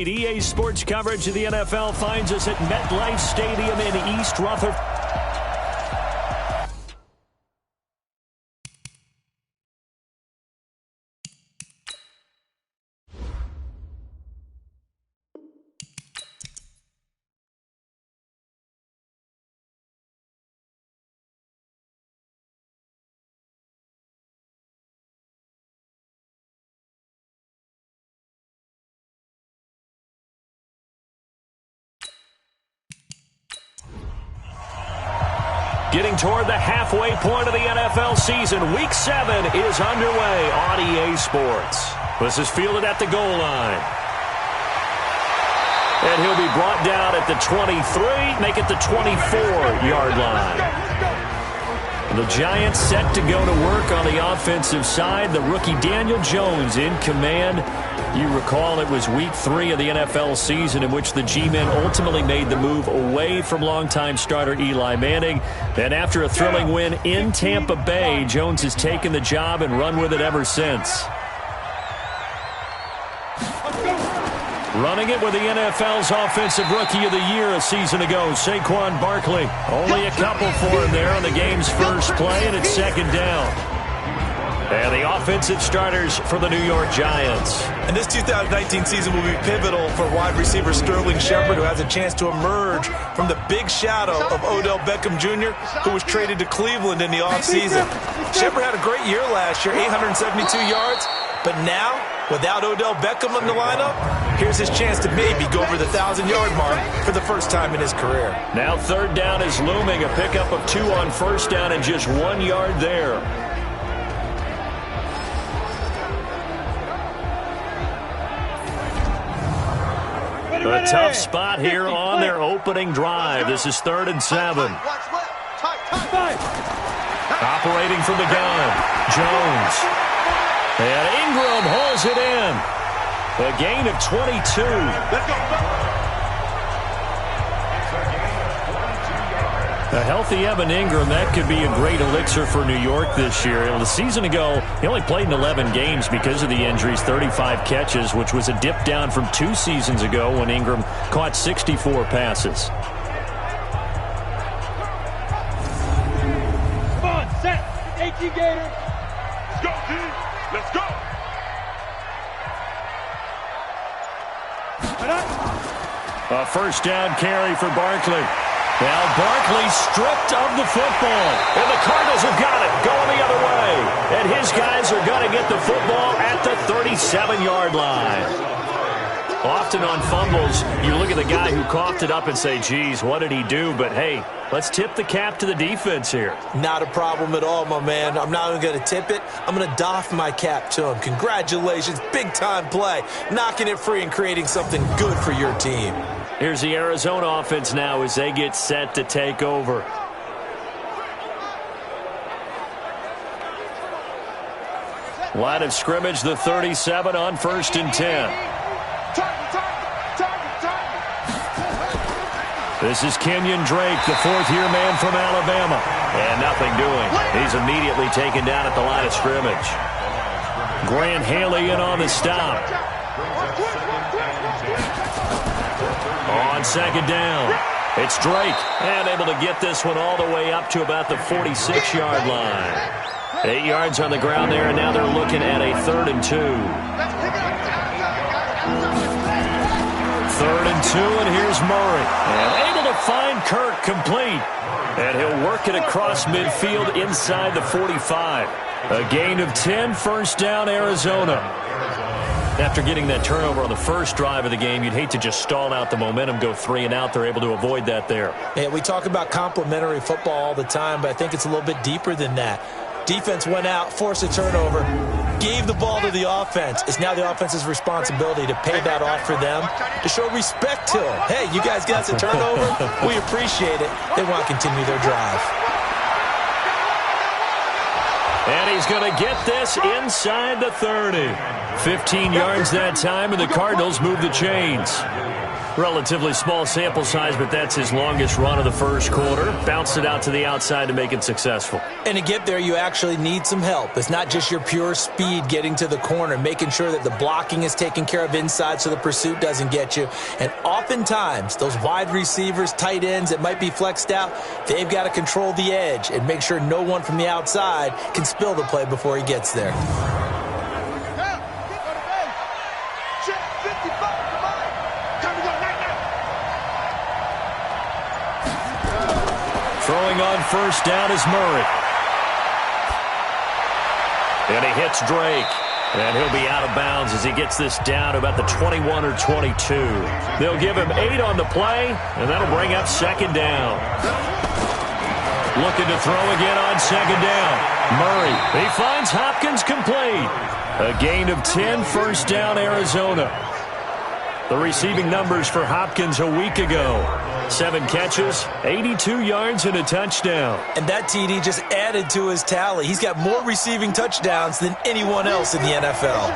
tonight. EA Sports coverage of the NFL finds us at MetLife Stadium in East Rutherford. Getting toward the halfway point of the NFL season. Week 7 is underway on EA Sports. This is fielded at the goal line. And he'll be brought down at the 23, make it the 24-yard line. The Giants set to go to work on the offensive side. The rookie Daniel Jones in command. You recall it was week 3 of the NFL season in which the G-men ultimately made the move away from longtime starter Eli Manning. And after a thrilling win in Tampa Bay, Jones has taken the job and run with it ever since. Running it with the NFL's Offensive Rookie of the Year a season ago, Saquon Barkley. Only a couple for him there on the game's first play, and it's second down. And the offensive starters for the New York Giants. And this 2019 season will be pivotal for wide receiver Sterling Shepard, who has a chance to emerge from the big shadow of Odell Beckham Jr., who was traded to Cleveland in the offseason. Shepard had a great year last year, 872 yards. But now, without Odell Beckham in the lineup, here's his chance to maybe go over the 1,000-yard mark for the first time in his career. Now third down is looming, a pickup of 2 on first down and just 1 yard there. A tough spot here on their opening drive. This is 3rd and 7. Operating from the gun, Jones. And Ingram holds it in. A gain of 22. Let's go. A healthy Evan Ingram, that could be a great elixir for New York this year. The season ago, he only played in 11 games because of the injuries, 35 catches, which was a dip down from 2 seasons ago when Ingram caught 64 passes. Come on, set. 18 Gator. Let's go, team. Let's go. A first down carry for Barkley. Now Barkley stripped of the football. And the Cardinals have got it going the other way. And his guys are going to get the football at the 37-yard line. Often on fumbles, you look at the guy who coughed it up and say, geez, what did he do? But, hey, let's tip the cap to the defense here. Not a problem at all, my man. I'm not even going to tip it. I'm going to doff my cap to him. Congratulations. Big-time play. Knocking it free and creating something good for your team. Here's the Arizona offense now as they get set to take over. Line of scrimmage, the 37 on 1st and 10. This is Kenyon Drake, the 4th-year man from Alabama. And nothing doing. He's immediately taken down at the line of scrimmage. Grant Haley in on the stop. On 2nd down, it's Drake. And able to get this one all the way up to about the 46-yard line. 8 yards on the ground there, and now they're looking at a 3rd and 2. 3rd and 2, and here's Murray. And able to find Kirk complete. And he'll work it across midfield inside the 45. A gain of 10, 1st down, Arizona. After getting that turnover on the first drive of the game, you'd hate to just stall out the momentum, go 3 and out. They're able to avoid that there. Yeah, we talk about complementary football all the time, but I think it's a little bit deeper than that. Defense went out, forced a turnover, gave the ball to the offense. It's now the offense's responsibility to pay that off for them, to show respect to them. Hey, you guys got the turnover. We appreciate it. They want to continue their drive. And he's going to get this inside the 30. 15 yards that time, and the Cardinals move the chains. Relatively small sample size, but that's his longest run of the first quarter. Bounced it out to the outside to make it successful. And to get there, you actually need some help. It's not just your pure speed getting to the corner, making sure that the blocking is taken care of inside so the pursuit doesn't get you. And oftentimes, those wide receivers, tight ends that might be flexed out, they've got to control the edge and make sure no one from the outside can spill the play before he gets there. Throwing on first down is Murray. And he hits Drake. And he'll be out of bounds as he gets this down to about the 21 or 22. They'll give him 8 on the play, and that'll bring up second down. Looking to throw again on second down. Murray, he finds Hopkins complete. A gain of 10, first down, Arizona. The receiving numbers for Hopkins a week ago. 7 catches, 82 yards, and a touchdown. And that TD just added to his tally. He's got more receiving touchdowns than anyone else in the NFL.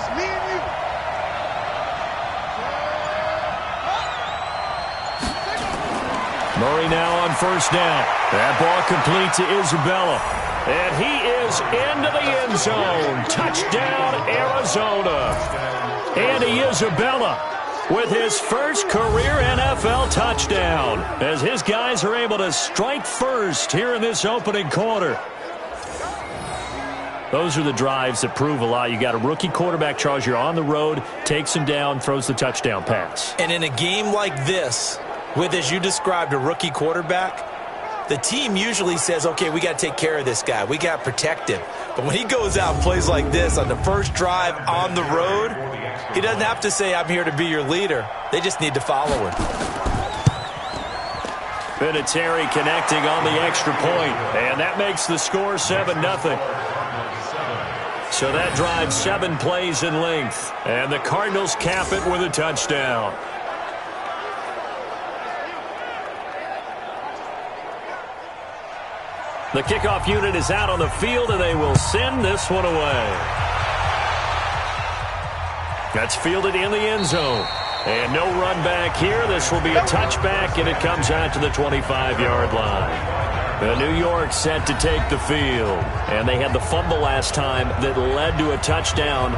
Murray now on first down. That ball complete to Isabella. And he is into the end zone. Touchdown, Arizona. Andy Isabella with his first career NFL touchdown, as his guys are able to strike first here in this opening quarter. Those are the drives that prove a lot. You got a rookie quarterback, Charles. You're on the road, takes him down, throws the touchdown pass. And in a game like this, with, as you described, a rookie quarterback, the team usually says, okay, we got to take care of this guy. We got to protect him. But when he goes out and plays like this on the first drive on the road, he doesn't have to say, I'm here to be your leader. They just need to follow him. Vinatieri connecting on the extra point, and that makes the score 7-0. So that drives 7 plays in length, and the Cardinals cap it with a touchdown. The kickoff unit is out on the field, and they will send this one away. That's fielded in the end zone. And no run back here. This will be a touchback, and it comes out to the 25-yard line. The New York set to take the field. And they had the fumble last time that led to a touchdown.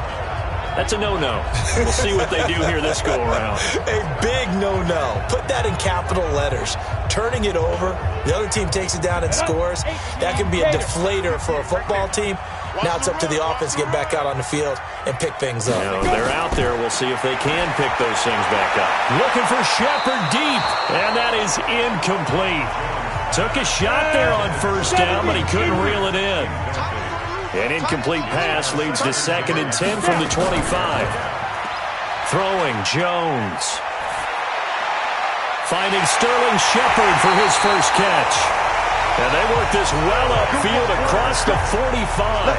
That's a no-no. We'll see what they do here this go-around. A big no-no. Put that in capital letters. Turning it over, the other team takes it down and scores. That can be a deflator for a football team. Now it's up to the offense to get back out on the field and pick things up. You know, they're out there. We'll see if they can pick those things back up. Looking for Shepard deep, and that is incomplete. Took a shot there on first down, but he couldn't reel it in. An incomplete pass leads to 2nd and 10 from the 25. Throwing Jones. Finding Sterling Shepard for his first catch. And they work this well upfield across the 45.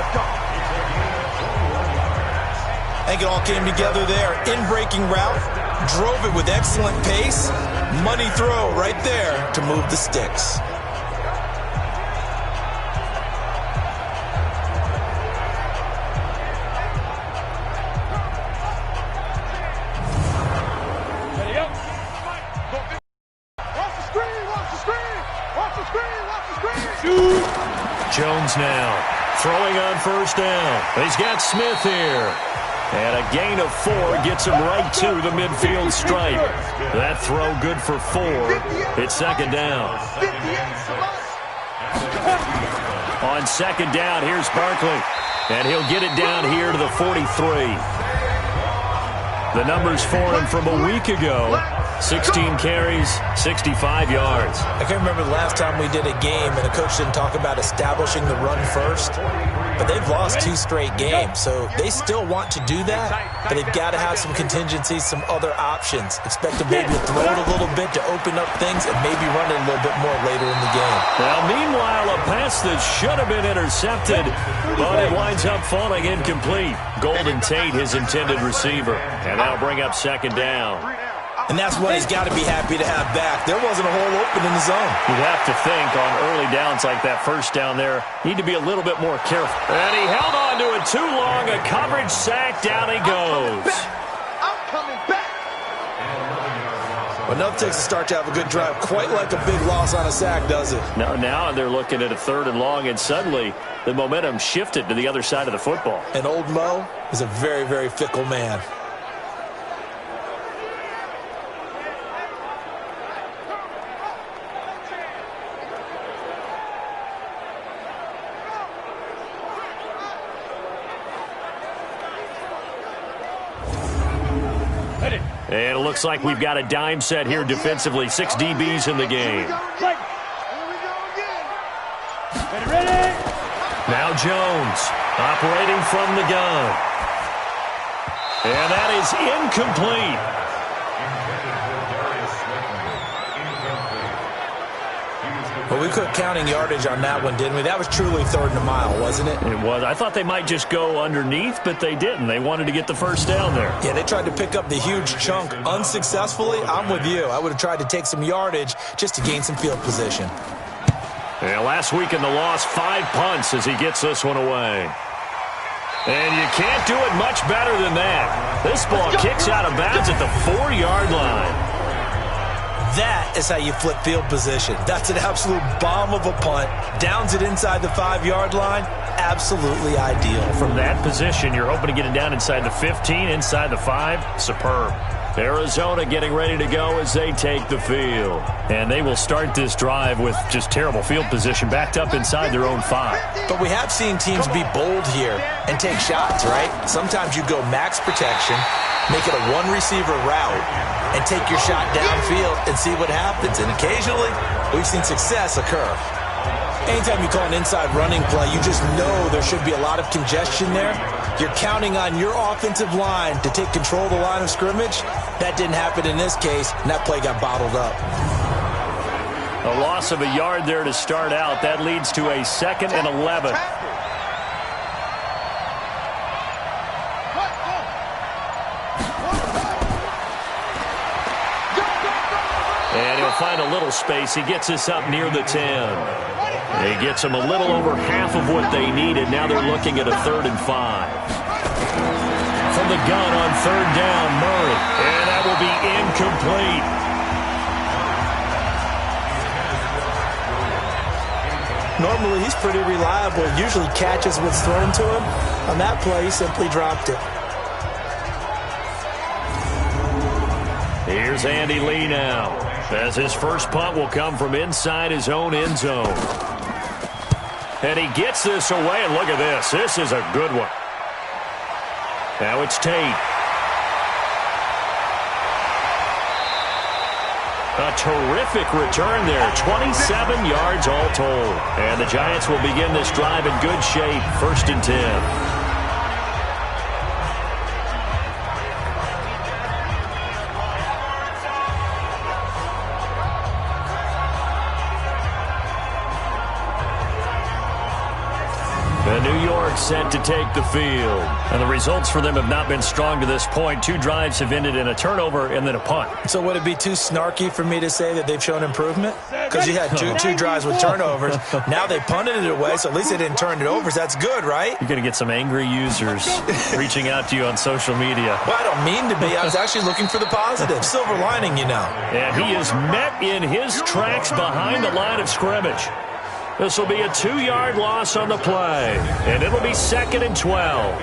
I think it all came together there. In-breaking route. Drove it with excellent pace. Money throw right there to move the sticks. Jones now throwing on first down. He's got Smith here. And a gain of 4 gets him right to the midfield stripe. That throw good for 4. It's 2nd down. On 2nd down, here's Barkley. And he'll get it down here to the 43. The numbers for him from a week ago. 16 carries, 65 yards. I can't remember the last time we did a game and a coach didn't talk about establishing the run first. But they've lost 2 straight games, so they still want to do that, but they've got to have some contingencies, some other options. Expect them maybe to throw it a little bit to open up things and maybe run it a little bit more later in the game. Well, meanwhile, a pass that should have been intercepted, but it winds up falling incomplete. Golden Tate, his intended receiver, and that'll bring up 2nd down. And that's what he's got to be happy to have back. There wasn't a hole open in the zone. You'd have to think on early downs like that first down there, need to be a little bit more careful. And he held on to it too long. A coverage sack. Down he goes. I'm coming back. Enough takes a start to have a good drive. Quite like a big loss on a sack, does it? Now they're looking at a 3rd and long, and suddenly the momentum shifted to the other side of the football. And old Mo is a very, very fickle man. And it looks like we've got a dime set here defensively. 6 DBs in the game. Now Jones operating from the gun. And that is incomplete. Well, we quit counting yardage on that one, didn't we? That was truly 3rd and a mile, wasn't it? It was. I thought they might just go underneath, but they didn't. They wanted to get the first down there. Yeah, they tried to pick up the huge chunk unsuccessfully. I'm with you. I would have tried to take some yardage just to gain some field position. Yeah, last week in the loss, 5 punts as he gets this one away. And you can't do it much better than that. This ball kicks out of bounds at the 4-yard line. That is how you flip field position. That's an absolute bomb of a punt. Downs it inside the 5-yard line. Absolutely ideal. From that position, you're hoping to get it down inside the 15, inside the 5. Superb. Arizona getting ready to go as they take the field. And they will start this drive with just terrible field position backed up inside their own 5. But we have seen teams be bold here and take shots, right? Sometimes you go max protection, make it a 1-receiver route, and take your shot downfield and see what happens. And occasionally, we've seen success occur. Anytime you call an inside running play, you just know there should be a lot of congestion there. You're counting on your offensive line to take control of the line of scrimmage. That didn't happen in this case, and that play got bottled up. A loss of a yard there to start out. That leads to a 2nd and 11. And he'll find a little space. He gets us up near the 10. He gets them a little over half of what they needed. Now they're looking at a 3rd and 5. From the gun on 3rd down, Murray. And that will be incomplete. Normally, he's pretty reliable. Usually catches what's thrown to him. On that play, he simply dropped it. Here's Andy Lee now, as his first punt will come from inside his own end zone. And he gets this away, and look at this. This is a good one. Now it's Tate. A terrific return there. 27 yards all told. And the Giants will begin this drive in good shape. 1st and 10. New York set to take the field. And the results for them have not been strong to this point. 2 drives have ended in a turnover and then a punt. So would it be too snarky for me to say that they've shown improvement? Because you had two drives with turnovers. Now they punted it away, so at least they didn't turn it over. So that's good, right? You're going to get some angry users reaching out to you on social media. Well, I don't mean to be. I was actually looking for the positive. Silver lining, you know. And he is met in his tracks behind the line of scrimmage. This will be a 2-yard loss on the play, and it'll be 2nd and 12.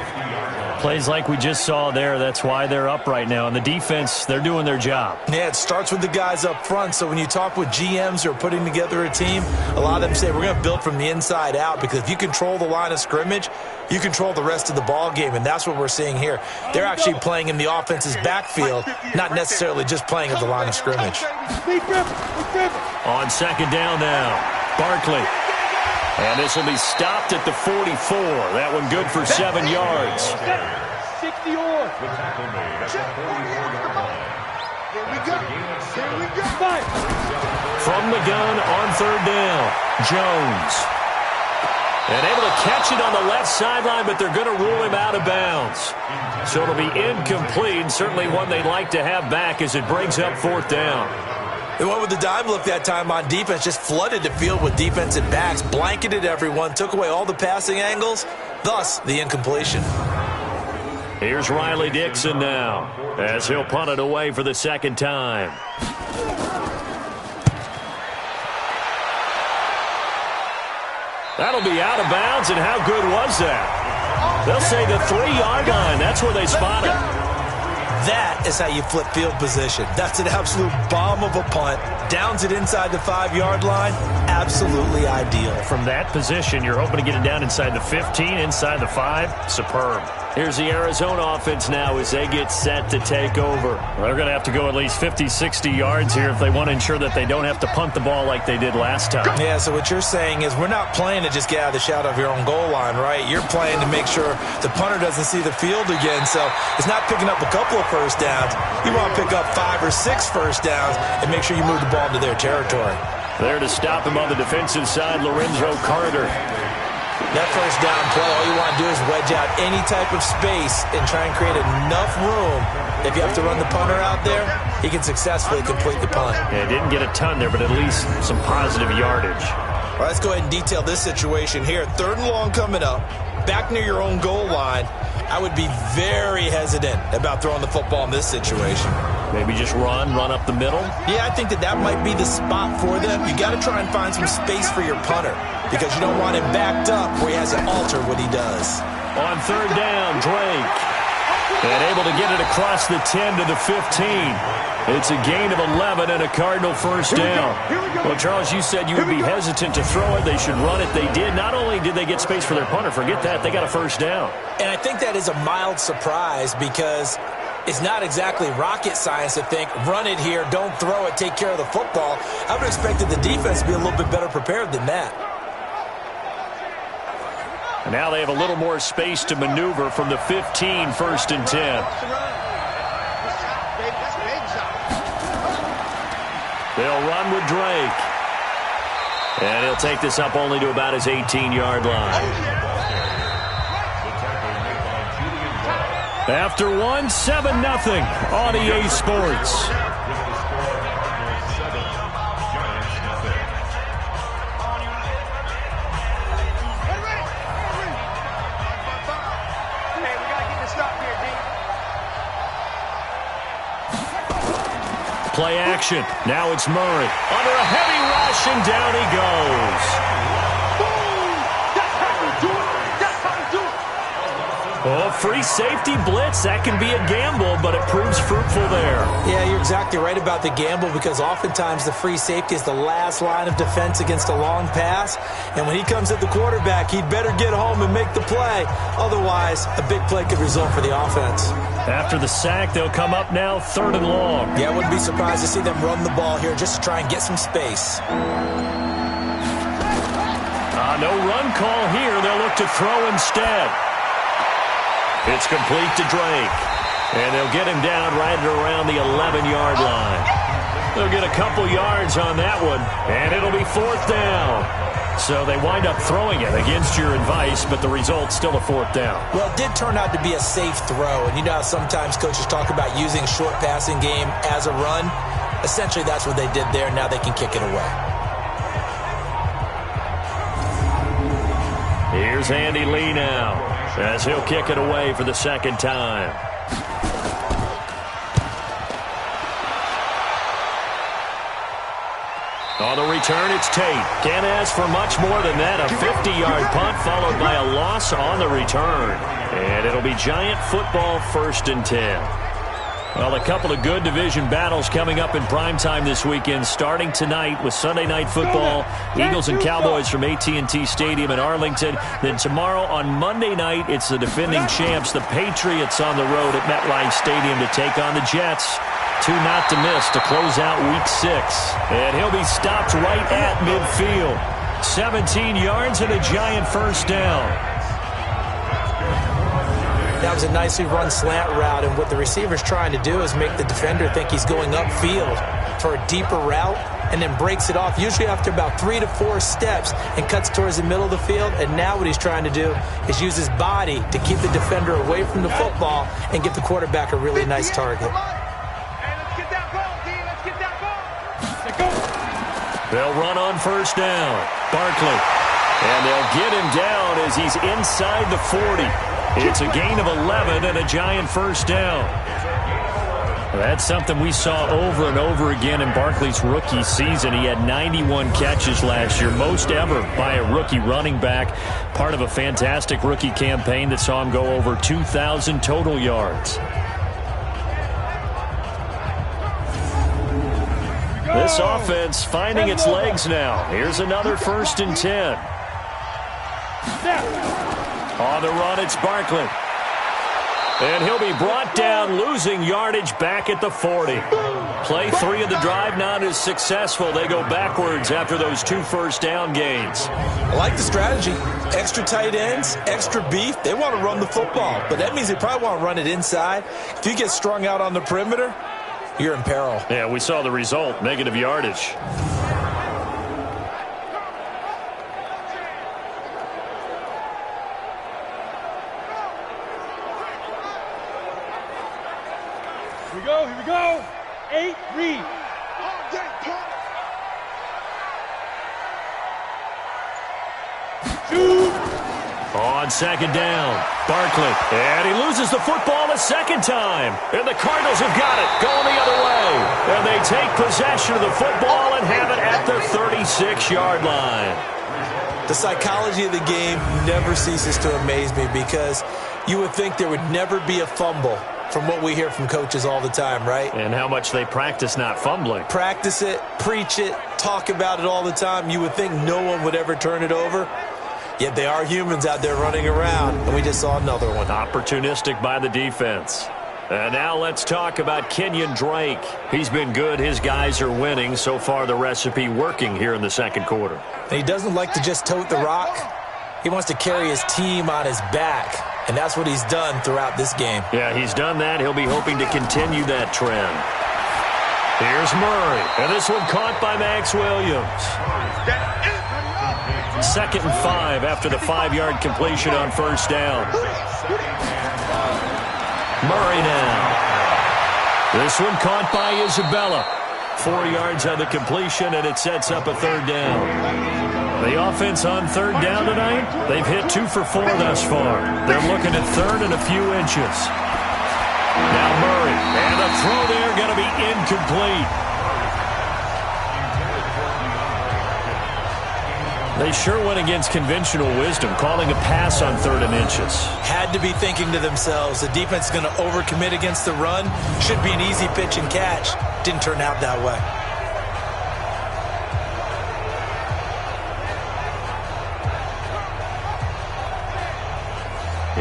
Plays like we just saw there, that's why they're up right now. And the defense, they're doing their job. Yeah, it starts with the guys up front. So when you talk with GMs who are putting together a team, a lot of them say we're going to build from the inside out, because if you control the line of scrimmage, you control the rest of the ball game, and that's what we're seeing here. They're actually playing in the offense's backfield, not necessarily just playing at the line of scrimmage. On 2nd down now, Barkley. And this will be stopped at the 44. That one good for 7 yards. 60 or. From the gun on 3rd down, Jones. And able to catch it on the left sideline, but they're going to rule him out of bounds. So it'll be incomplete, certainly one they'd like to have back as it brings up 4th down. They went with the dime look that time on defense, just flooded the field with defensive backs, blanketed everyone, took away all the passing angles, thus the incompletion. Here's Riley Dixon now as he'll punt it away for the second time. That'll be out of bounds, and how good was that? They'll say the 3-yard line. That's where they spot it. That is how you flip field position. That's an absolute bomb of a punt. Downs it inside the 5-yard line. Absolutely ideal. From that position, you're hoping to get it down inside the 15, inside the 5. Superb. Here's the Arizona offense now as they get set to take over. They're going to have to go at least 50, 60 yards here if they want to ensure that they don't have to punt the ball like they did last time. Yeah, so what you're saying is we're not playing to just get out of the shadow of your own goal line, right? You're playing to make sure the punter doesn't see the field again. So it's not picking up a couple of first downs. You want to pick up 5 or 6 first downs and make sure you move the ball into their territory. There to stop him on the defensive side, Lorenzo Carter. That first down play, all you want to do is wedge out any type of space and try and create enough room. If you have to run the punter out there, he can successfully complete the punt. Yeah, didn't get a ton there, but at least some positive yardage. All right, let's go ahead and detail this situation here. 3rd and long coming up, back near your own goal line. I would be very hesitant about throwing the football in this situation. Maybe just run up the middle? Yeah, I think that might be the spot for them. You got to try and find some space for your punter because you don't want him backed up where he has to alter what he does. On 3rd down, Drake. And able to get it across the 10 to the 15. It's a gain of 11 and a Cardinal first down. Well, Charles, you said you would be hesitant to throw it. They should run it. They did. Not only did they get space for their punter, forget that, they got a first down. And I think that is a mild surprise because it's not exactly rocket science to think, run it here, don't throw it, take care of the football. I would have expected the defense to be a little bit better prepared than that. And now they have a little more space to maneuver from the 15, 1st and 10. They'll run with Drake. And he'll take this up only to about his 18-yard line. After 7-0 on EA Sports. Play action. Now it's Murray. Under a heavy rush, and down he goes. Oh, free safety blitz. That can be a gamble, but it proves fruitful there. Yeah, you're exactly right about the gamble because oftentimes the free safety is the last line of defense against a long pass. And when he comes at the quarterback, he'd better get home and make the play. Otherwise, a big play could result for the offense. After the sack, they'll come up now 3rd and long. Yeah, I wouldn't be surprised to see them run the ball here just to try and get some space. No run call here. They'll look to throw instead. It's complete to Drake. And they'll get him down right around the 11-yard line. They'll get a couple yards on that one, and it'll be 4th down. So they wind up throwing it against your advice, but the result's still a 4th down. Well, it did turn out to be a safe throw. And you know how sometimes coaches talk about using short passing game as a run? Essentially, that's what they did there. Now they can kick it away. Here's Andy Lee now as he'll kick it away for the 2nd time. On the return, it's Tate. Can't ask for much more than that. A 50-yard punt followed by a loss on the return. And it'll be Giant football 1st and 10. Well, a couple of good division battles coming up in primetime this weekend, starting tonight with Sunday Night Football, Eagles and Cowboys from AT&T Stadium in Arlington. Then tomorrow on Monday night, it's the defending champs, the Patriots, on the road at MetLife Stadium to take on the Jets. 2 not to miss to close out Week 6. And he'll be stopped right at midfield. 17 yards and a Giant first down. That was a nicely run slant route, and what the receiver's trying to do is make the defender think he's going upfield for a deeper route and then breaks it off, usually after about 3 to 4 steps, and cuts towards the middle of the field. And now what he's trying to do is use his body to keep the defender away from the football and give the quarterback a really nice target. They'll run on first down. Barkley. And they'll get him down as he's inside the 40. It's a gain of 11 and a Giant first down. That's something we saw over and over again in Barkley's rookie season. He had 91 catches last year, most ever by a rookie running back. Part of a fantastic rookie campaign that saw him go over 2,000 total yards. This offense finding its legs now. Here's another 1st and 10. On the run, it's Barkley. And he'll be brought down, losing yardage back at the 40. Play 3 of the drive not as successful. They go backwards after those 2 first-down gains. I like the strategy. Extra tight ends, extra beef. They want to run the football, but that means they probably want to run it inside. If you get strung out on the perimeter, you're in peril. Yeah, we saw the result, negative yardage. Here we go. 8, read. Shoot. On 2nd down, Barkley. And he loses the football a 2nd time. And the Cardinals have got it, going the other way. And they take possession of the football and have it at the 36-yard line. The psychology of the game never ceases to amaze me because you would think there would never be a fumble from what we hear from coaches all the time, right? And how much they practice not fumbling. Practice it, preach it, talk about it all the time. You would think no one would ever turn it over. Yet they are humans out there running around, and we just saw another one. Opportunistic by the defense. And now let's talk about Kenyon Drake. He's been good. His guys are winning. So far, the recipe working here in the 2nd quarter. And he doesn't like to just tote the rock. He wants to carry his team on his back, and that's what he's done throughout this game. Yeah, he's done that. He'll be hoping to continue that trend. Here's Murray, and this one caught by Max Williams. 2nd and 5 after the 5-yard completion on 1st down. Murray now. This one caught by Isabella. 4 yards on the completion, and it sets up a 3rd down. The offense on 3rd down tonight, they've hit 2 for 4 thus far. They're looking at 3rd and a few inches. Now Murray, and the throw there going to be incomplete. They sure went against conventional wisdom, calling a pass on 3rd and inches. Had to be thinking to themselves, the defense is going to overcommit against the run. Should be an easy pitch and catch. Didn't turn out that way.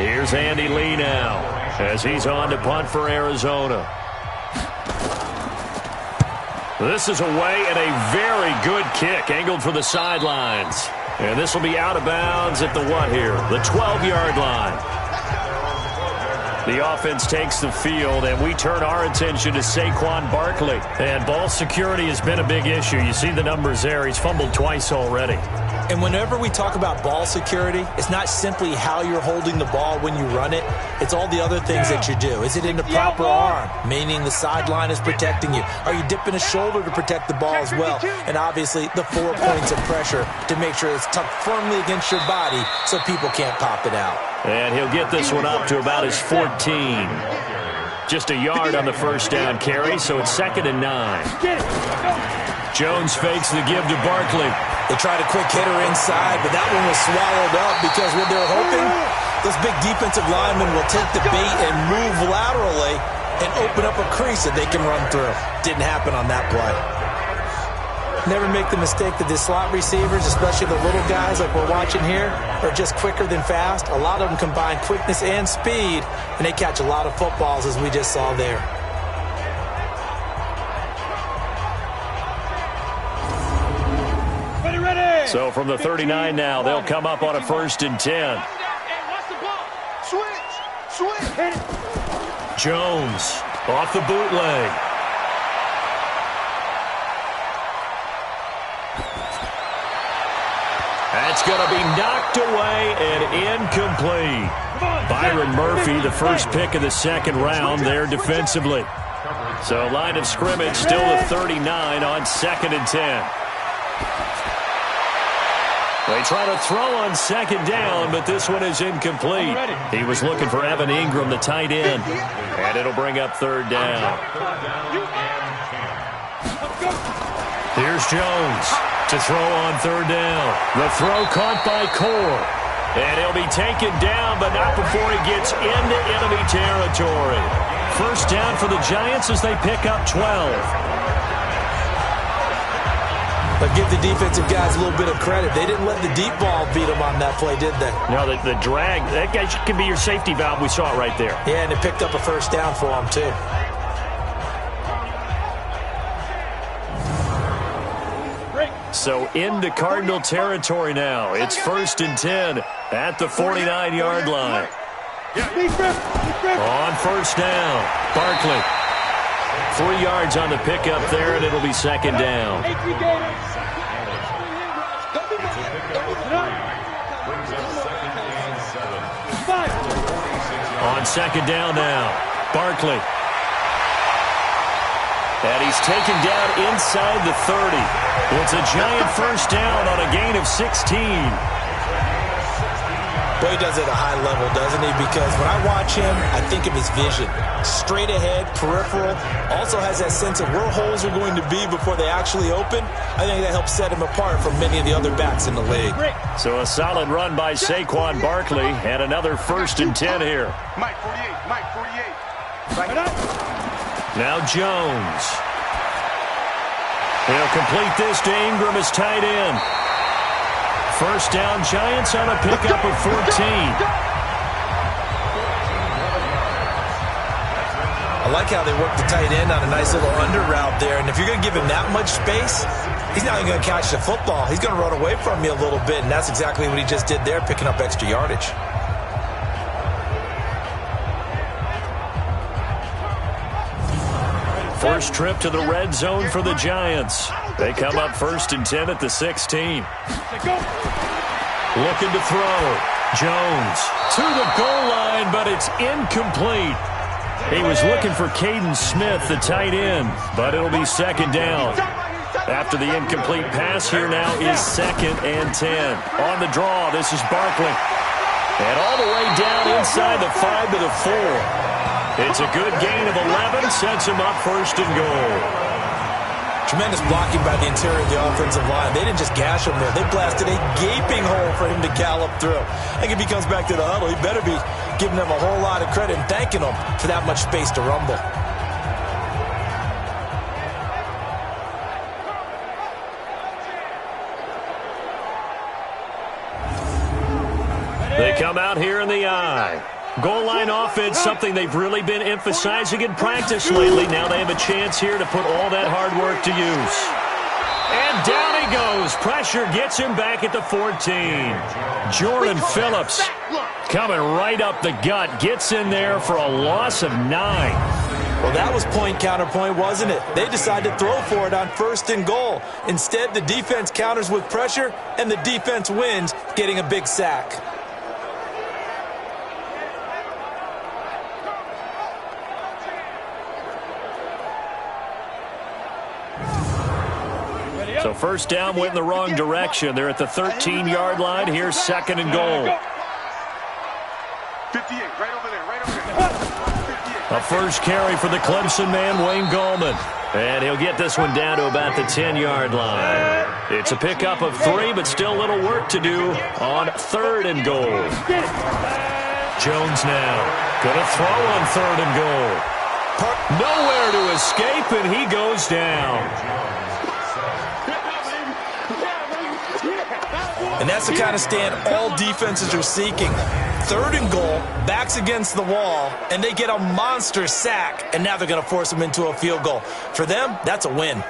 Here's Andy Lee now as he's on to punt for Arizona. This is away and a very good kick angled for the sidelines. And this will be out of bounds at the what here? The 12-yard line. The offense takes the field, and we turn our attention to Saquon Barkley. And ball security has been a big issue. You see the numbers there. He's fumbled twice already. And whenever we talk about ball security, it's not simply how you're holding the ball when you run it. It's all the other things that you do. Is it in the proper arm, meaning the sideline is protecting you? Are you dipping a shoulder to protect the ball as well? And obviously, the 4 points of pressure to make sure it's tucked firmly against your body so people can't pop it out. And he'll get this one up to about his 14. Just a yard on the 1st down carry, so it's 2nd and 9. Jones fakes the give to Barkley. They tried a quick hitter inside, but that one was swallowed up because what they're hoping, those big defensive linemen will take the bait and move laterally and open up a crease that they can run through. Didn't happen on that play. Never make the mistake that the slot receivers, especially the little guys like we're watching here, are just quicker than fast. A lot of them combine quickness and speed, and they catch a lot of footballs as we just saw there. So from the 39 now, they'll come up on a 1st and 10. Jones off the bootleg. That's going to be knocked away and incomplete. Byron Murphy, the first pick of the 2nd round there defensively. So line of scrimmage still the 39 on 2nd and 10. They try to throw on second down, but this one is incomplete. He was looking for Evan Ingram, the tight end, and it'll bring up third down. Here's Jones to throw on third down. The throw caught by Cole. And he'll be taken down, but not before he gets into enemy territory. First down for the Giants as they pick up 12. But give the defensive guys a little bit of credit. They didn't let the deep ball beat them on that play, did they? No, the drag, that guy could be your safety valve. We saw it right there. Yeah, and it picked up a first down for them, too. So into Cardinal territory now. It's 1st and 10 at the 49-yard line. On first down, Barkley. 3 yards on the pickup there, and it'll be second down. On second down now, Barkley. And he's taken down inside the 30. It's a Giant first down on a gain of 16. Boy, he does it at a high level, doesn't he? Because when I watch him, I think of his vision. Straight ahead, peripheral. Also has that sense of where holes are going to be before they actually open. I think that helps set him apart from many of the other backs in the league. So a solid run by Saquon Barkley and another 1st and 10 here. Mike 48. Now Jones. He'll complete this to Ingram as tight end. First down, Giants on a pickup of 14. I like how they work the tight end on a nice little under route there. And if you're going to give him that much space, he's not even going to catch the football. He's going to run away from you a little bit, and that's exactly what he just did there, picking up extra yardage. First trip to the red zone for the Giants. They come up 1st and 10 at the 16. Looking to throw. Jones to the goal line, but it's incomplete. He was looking for Caden Smith, the tight end, but it'll be second down. After the incomplete pass, here now is 2nd and 10. On the draw, this is Barkley. And all the way down inside the 5 to the 4. It's a good gain of 11, sets him up 1st and goal. Tremendous blocking by the interior of the offensive line. They didn't just gash him there. They blasted a gaping hole for him to gallop through. I think if he comes back to the huddle, he better be giving them a whole lot of credit and thanking them for that much space to rumble. They come out here in the eye. Goal line offense, something they've really been emphasizing in practice lately. Now they have a chance here to put all that hard work to use. And down he goes. Pressure gets him back at the 14. Jordan Phillips coming right up the gut. Gets in there for a loss of 9. Well, that was point counterpoint, wasn't it? They decided to throw for it on 1st and goal. Instead, the defense counters with pressure, and the defense wins, getting a big sack. So first down went in the wrong direction. They're at the 13-yard line. Here's 2nd and goal. 58, right over there, right over there. A first carry for the Clemson man, Wayne Gallman. And he'll get this one down to about the 10-yard line. It's a pickup of 3, but still a little work to do on 3rd and goal. Jones now going to throw on 3rd and goal. Nowhere to escape, and he goes down. And that's the kind of stand all defenses are seeking. 3rd and goal, backs against the wall, and they get a monster sack, and now they're going to force them into a field goal. For them, that's a win.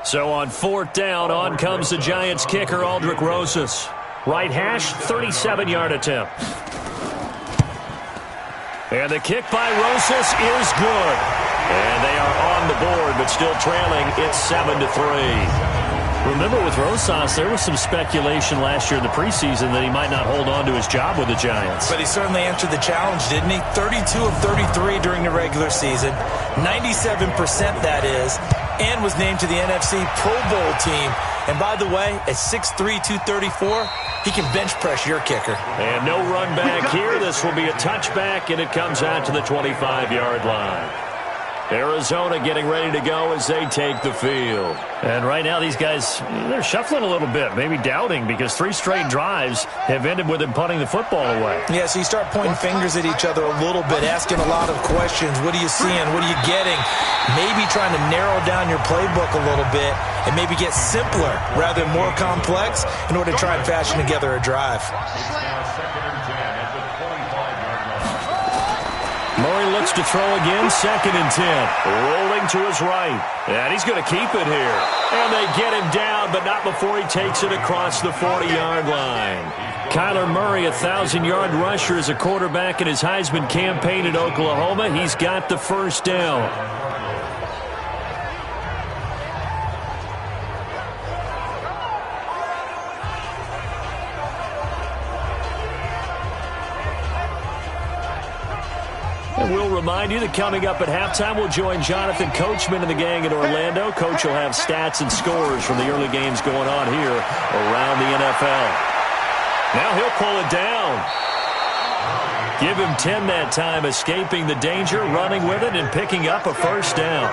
So on 4th down, on comes the Giants kicker, Aldrick Rosas. Right hash, 37-yard attempt. And the kick by Rosas is good. And they are on the board, but still trailing. It's 7-3. Remember, with Rosas, there was some speculation last year in the preseason that he might not hold on to his job with the Giants. But he certainly answered the challenge, didn't he? 32 of 33 during the regular season, 97% that is, and was named to the NFC Pro Bowl team. And by the way, at 6'3", 234, he can bench press your kicker. And no run back here. This will be a touchback, and it comes out to the 25-yard line. Arizona getting ready to go as they take the field. And right now these guys, they're shuffling a little bit, maybe doubting, because 3 straight drives have ended with them punting the football away. Yeah, so you start pointing fingers at each other a little bit, asking a lot of questions. What are you seeing? What are you getting? Maybe trying to narrow down your playbook a little bit and maybe get simpler rather than more complex in order to try and fashion together a drive. Murray looks to throw again, 2nd and 10. Rolling to his right. And he's going to keep it here. And they get him down, but not before he takes it across the 40-yard line. Kyler Murray, 1,000-yard rusher as a quarterback in his Heisman campaign at Oklahoma. He's got the first down. And we'll remind you that coming up at halftime, we'll join Jonathan Coachman and the gang in Orlando. Coach will have stats and scores from the early games going on here around the NFL. Now he'll pull it down. Give him 10 that time, escaping the danger, running with it, and picking up a first down.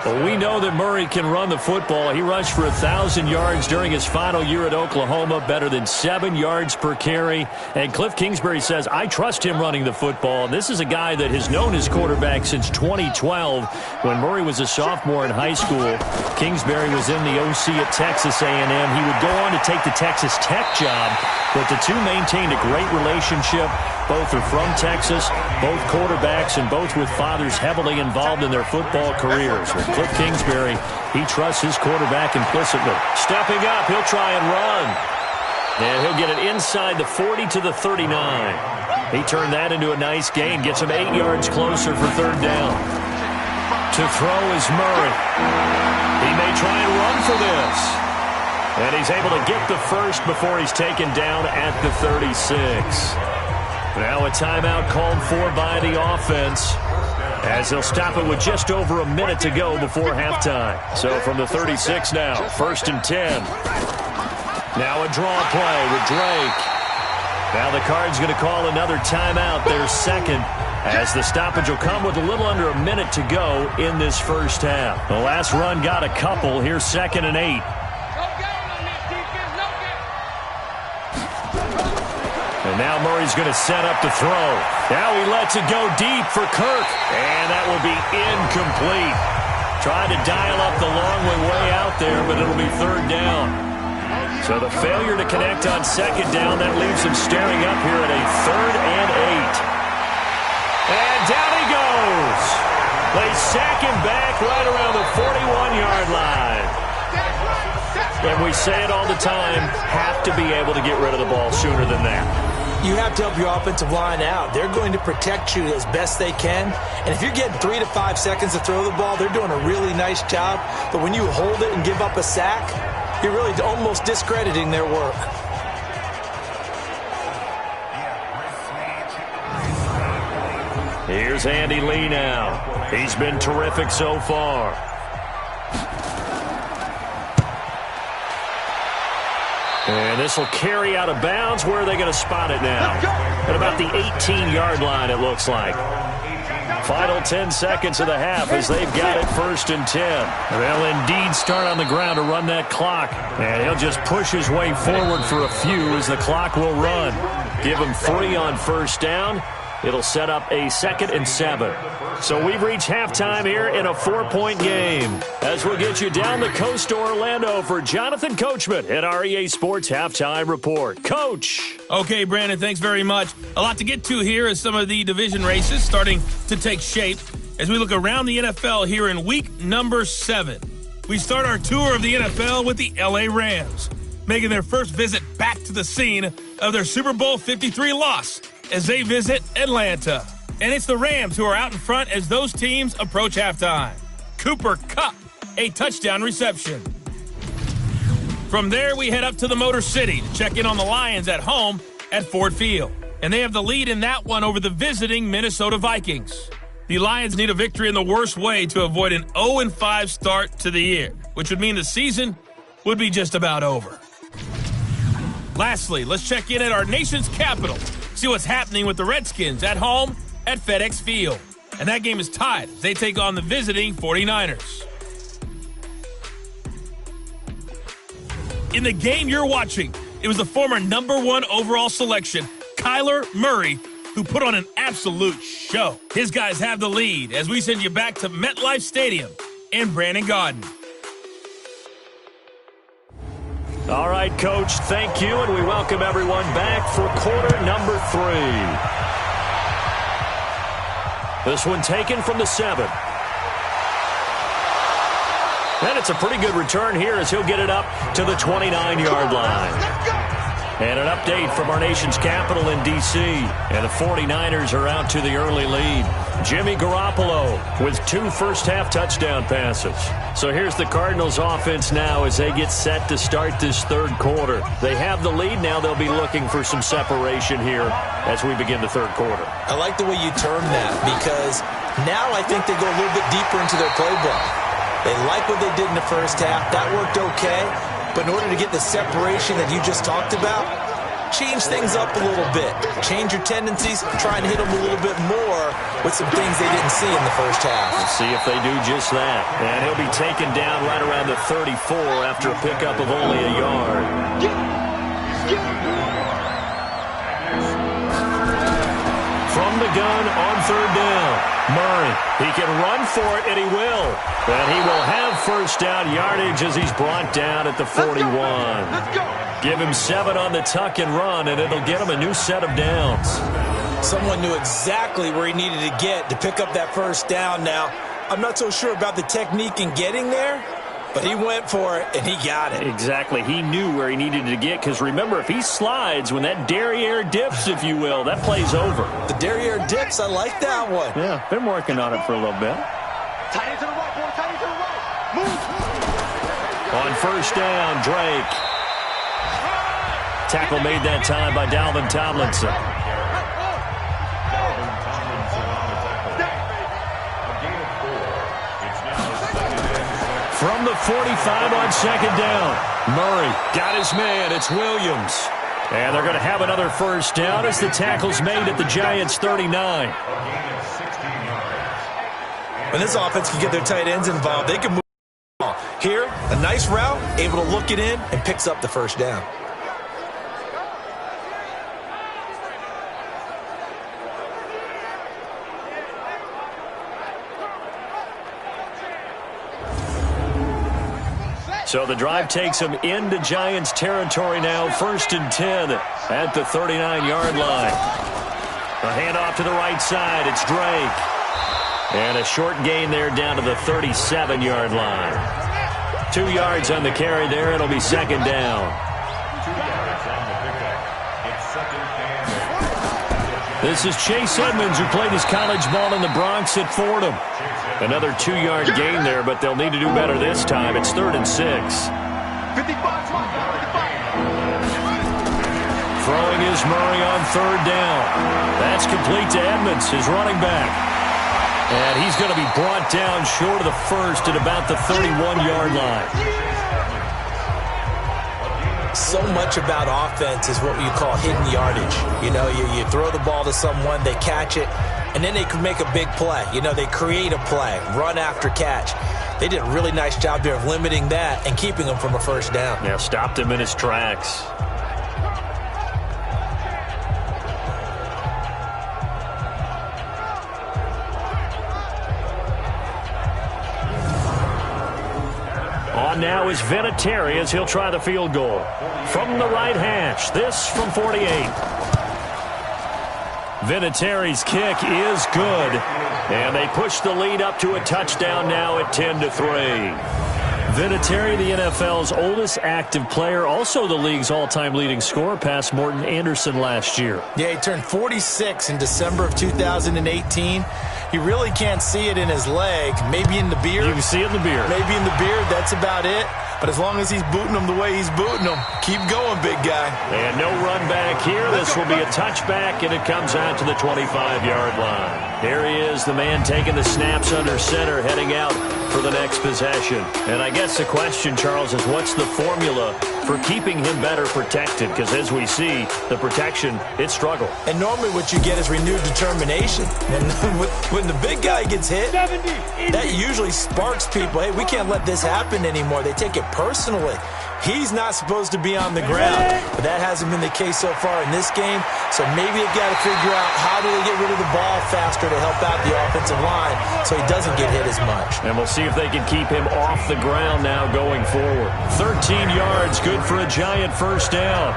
Well, we know that Murray can run the football. He rushed for 1,000 yards during his final year at Oklahoma, better than 7 yards per carry. And Cliff Kingsbury says, I trust him running the football. And this is a guy that has known his quarterback since 2012 when Murray was a sophomore in high school. Kingsbury was in the OC at Texas A&M. He would go on to take the Texas Tech job, but the two maintained a great relationship. Both are from Texas, both quarterbacks, and both with fathers heavily involved in their football careers. With Cliff Kingsbury, he trusts his quarterback implicitly. Stepping up, he'll try and run. And he'll get it inside the 40 to the 39. He turned that into a nice gain, gets him 8 yards closer for 3rd down. To throw is Murray. He may try and run for this. And he's able to get the first before he's taken down at the 36. Now a timeout called for by the offense, as they'll stop it with just over a minute to go before halftime. So from the 36 now, 1st and 10. Now a draw play with Drake. Now the Cards going to call another timeout, their 2nd, as the stoppage will come with a little under a minute to go in this first half. The last run got a couple. Here's 2nd and 8. And now Murray's going to set up to throw. Now he lets it go deep for Kirk. And that will be incomplete. Tried to dial up the long way out there, but it'll be 3rd down. So the failure to connect on 2nd down, that leaves him staring up here at a 3rd and 8. And down he goes. They sack him back right around the 41-yard line. And we say it all the time, have to be able to get rid of the ball sooner than that. You have to help your offensive line out. They're going to protect you as best they can. And if you're getting 3 to 5 seconds to throw the ball, they're doing a really nice job. But when you hold it and give up a sack, you're really almost discrediting their work. Here's Andy Lee now. He's been terrific so far. And this will carry out of bounds. Where are they going to spot it now? At about the 18-yard line, it looks like. Final 10 seconds of the half as they've got it 1st and 10. They'll indeed start on the ground to run that clock. And he'll just push his way forward for a few as the clock will run. Give him 3 on 1st down. It'll set up a 2nd and 7. So we've reached halftime here in a 4-point game. As we'll get you down the coast to Orlando for Jonathan Coachman at our EA Sports Halftime Report. Coach. Okay, Brandon, thanks very much. A lot to get to here as some of the division races starting to take shape as we look around the NFL here in week number 7. We start our tour of the NFL with the LA Rams, making their first visit back to the scene of their Super Bowl 53 loss as they visit Atlanta. And it's the Rams who are out in front as those teams approach halftime. Cooper Kupp, a touchdown reception. From there, we head up to the Motor City to check in on the Lions at home at Ford Field. And they have the lead in that one over the visiting Minnesota Vikings. The Lions need a victory in the worst way to avoid an 0-5 start to the year, which would mean the season would be just about over. Lastly, let's check in at our nation's capital, see what's happening with the Redskins at home at FedEx Field. And that game is tied as they take on the visiting 49ers. In the game you're watching, it was the former #1 overall selection, Kyler Murray, who put on an absolute show. His guys have the lead as we send you back to MetLife Stadium in Brandon Gaudin. All right, Coach, thank you, and we welcome everyone back for quarter number 3. This one taken from the 7. And it's a pretty good return here as he'll get it up to the 29-yard line. And an update from our nation's capital in D.C. And the 49ers are out to the early lead. Jimmy Garoppolo with 2 first-half touchdown passes. So here's the Cardinals offense now as they get set to start this third quarter. They have the lead now. They'll be looking for some separation here as we begin the third quarter. I like the way you term that because now I think they go a little bit deeper into their playbook. They like what they did in the first half. That worked okay. But in order to get the separation that you just talked about, change things up a little bit. Change your tendencies, try and hit them a little bit more with some things they didn't see in the first half. We'll see if they do just that. And he'll be taken down right around the 34 after a pickup of only a yard. From the gun on third down, Murray. He can run for it, and he will. And he will have first down yardage as he's brought down at the 41. Let's go. Give him 7 on the tuck and run, and it'll get him a new set of downs. Someone knew exactly where he needed to get to pick up that first down. Now, I'm not so sure about the technique in getting there, but he went for it, and he got it. Exactly. He knew where he needed to get, because remember, if he slides, when that derriere dips, if you will, that play's over. The derriere dips, I like that one. Yeah, been working on it for a little bit. Tight end to the right, boy. Tight end to the right. Move. On first down, Drake. Tackle made that time by Dalvin Tomlinson. From the 45 on second down, Murray got his man. It's Williams. And they're going to have another first down as the tackle's made at the Giants' 39. When this offense can get their tight ends involved, they can move the ball. Here, a nice route, able to look it in, and picks up the first down. So the drive takes him into Giants territory now. 1st and 10 at the 39-yard line. A handoff to the right side. It's Drake. And a short gain there down to the 37-yard line. 2 yards on the carry there. It'll be second down. This is Chase Edmonds, who played his college ball in the Bronx at Fordham. Another 2-yard gain there, but they'll need to do better this time. It's 3rd and 6. 55. Throwing is Murray on third down. That's complete to Edmonds, his running back. And he's going to be brought down short of the first at about the 31-yard line. So much about offense is what you call hidden yardage. You know, you throw the ball to someone, they catch it, and then they can make a big play. You know, they create a play, run after catch. They did a really nice job there of limiting that and keeping him from a first down. Yeah, stopped him in his tracks. On now is Vinatieri as he'll try the field goal. From the right hash, this from 48. Vinatieri's kick is good. And they push the lead up to a touchdown now at 10-3. Vinatieri, the NFL's oldest active player, also the league's all-time leading scorer, past Morton Anderson last year. Yeah, he turned 46 in December of 2018. You really can't see it in his leg. Maybe in the beard. You can see it in the beard. Maybe in the beard. That's about it. But as long as he's booting him the way he's booting him, keep going, big guy. And no run back here. This will be a touchback, and it comes out to the 25-yard line. Here he is, the man taking the snaps under center, heading out for the next possession. And I guess the question, Charles, is what's the formula for keeping him better protected? Because as we see, the protection, it struggled. And normally what you get is renewed determination. When the big guy gets hit, that usually sparks people. Hey, we can't let this happen anymore. They take it personally. He's not supposed to be on the ground, but that hasn't been the case so far in this game. So maybe they've got to figure out how do they get rid of the ball faster to help out the offensive line so he doesn't get hit as much. And we'll see if they can keep him off the ground now going forward. 13 yards, good for a Giant first down.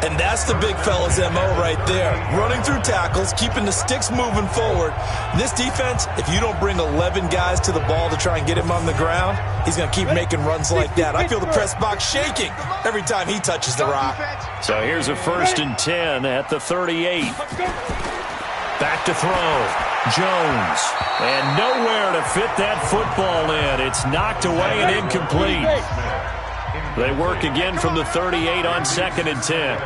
And that's the big fella's MO right there. Running through tackles, keeping the sticks moving forward. This defense, if you don't bring 11 guys to the ball to try and get him on the ground, he's going to keep making runs like that. I feel the press box shaking every time he touches the rock. So here's a 1st and 10 at the 38. Back to throw. Jones. And nowhere to fit that football in. It's knocked away and incomplete. They work again from the 38 on 2nd and 10.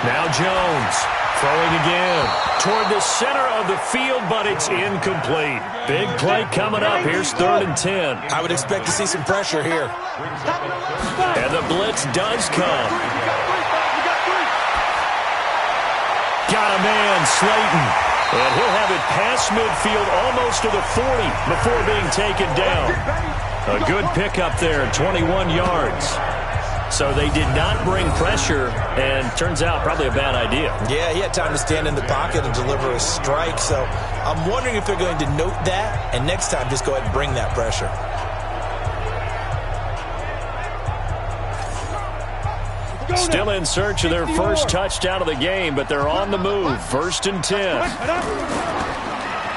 Now Jones throwing again toward the center of the field, but it's incomplete. Big play coming up. Here's 3rd and 10. I would expect to see some pressure here. And the blitz does come. Got a man, Slayton. And he'll have it past midfield almost to the 40 before being taken down. A good pickup there, 21 yards. So they did not bring pressure, and turns out probably a bad idea. Yeah, he had time to stand in the pocket and deliver a strike. So I'm wondering if they're going to note that, and next time just go ahead and bring that pressure. Still in search of their first touchdown of the game, but they're on the move. 1st and 10.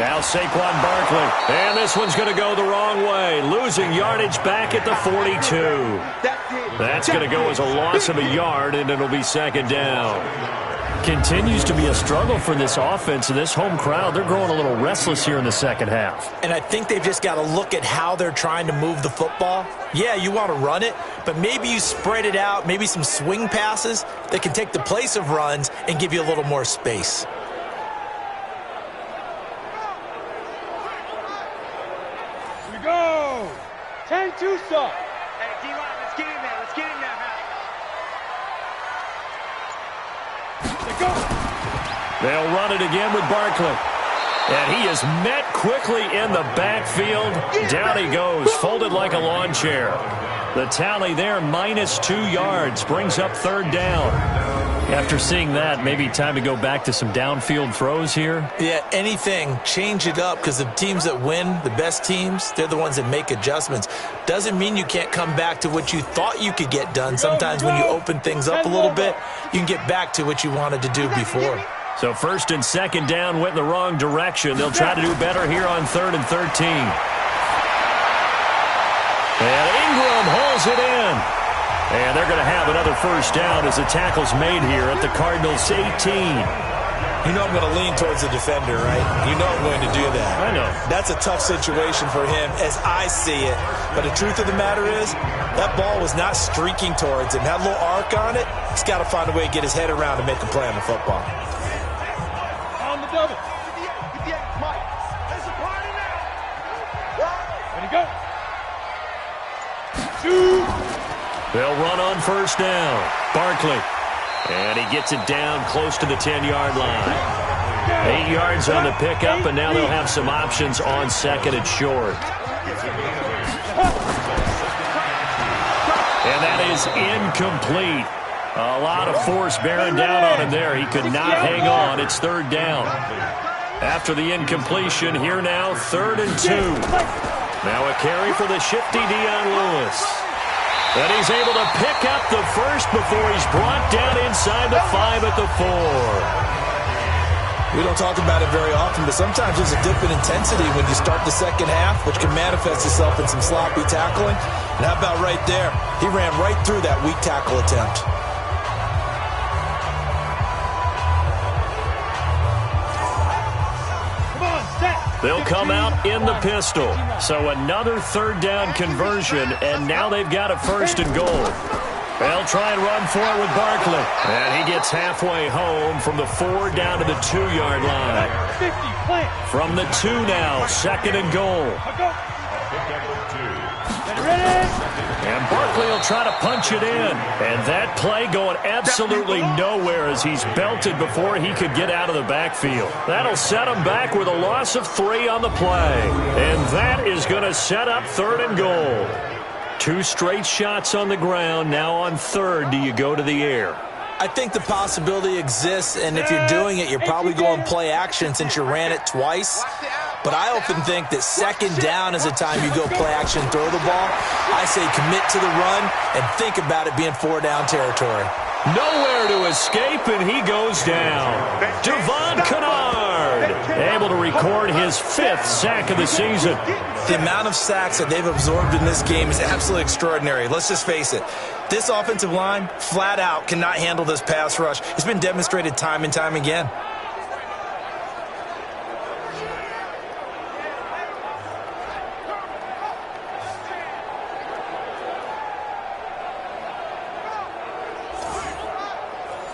Now Saquon Barkley, and this one's going to go the wrong way. Losing yardage back at the 42. That's going to go as a loss of a yard, and it'll be 2nd down. Continues to be a struggle for this offense, and this home crowd, they're growing a little restless here in the second half. And I think they've just got to look at how they're trying to move the football. Yeah, you want to run it, but maybe you spread it out, maybe some swing passes that can take the place of runs and give you a little more space. Go! 10-2 stop. Hey, D-line, let's get in there. Let's get in there, man. Let's go. They'll run it again with Barkley. And he is met quickly in the backfield. Down he goes, folded like a lawn chair. The tally there, -2 yards, brings up 3rd down. After seeing that, maybe time to go back to some downfield throws here. Yeah, anything, change it up, because the teams that win, the best teams, they're the ones that make adjustments. Doesn't mean you can't come back to what you thought you could get done. Sometimes when you open things up a little bit, you can get back to what you wanted to do before. So 1st and 2nd down went in the wrong direction. They'll try to do better here on 3rd and 13. And Ingram hauls it in. And they're going to have another first down as the tackle's made here at the Cardinals 18. You know I'm going to lean towards the defender, right? You know I'm going to do that. I know. That's a tough situation for him as I see it. But the truth of the matter is, that ball was not streaking towards him. Had a little arc on it. He's got to find a way to get his head around and make a play on the football. On the double. Mike, there's a party now. Ready, go. 2. They'll run on first down. Barkley. And he gets it down close to the 10-yard line. 8 yards on the pickup, and now they'll have some options on 2nd and short. And that is incomplete. A lot of force bearing down on him there. He could not hang on. It's 3rd down. After the incompletion, here now, 3rd and 2. Now a carry for the shifty Dion Lewis. And he's able to pick up the first before he's brought down inside the 5 at the 4. We don't talk about it very often, but sometimes there's a dip in intensity when you start the second half, which can manifest itself in some sloppy tackling. And how about right there? He ran right through that weak tackle attempt. They'll come out in the pistol. So another third down conversion, and now they've got a first and goal. They'll try and run for it with Barkley. And he gets halfway home from the 4 down to the 2-yard line. From the 2 now, second and goal. And Barkley will try to punch it in. And that play going absolutely nowhere as he's belted before he could get out of the backfield. That'll set him back with a loss of 3 on the play. And that is going to set up third and goal. 2 straight shots on the ground. Now on third, do you go to the air? I think the possibility exists, and if you're doing it, you're probably going play action since you ran it twice. But I often think that second down is the time you go play action, throw the ball. I say commit to the run and think about it being 4-down territory. Nowhere to escape, and he goes down. Devon Kennard, able to record his 5th sack of the season. The amount of sacks that they've absorbed in this game is absolutely extraordinary. Let's just face it. This offensive line, flat out, cannot handle this pass rush. It's been demonstrated time and time again.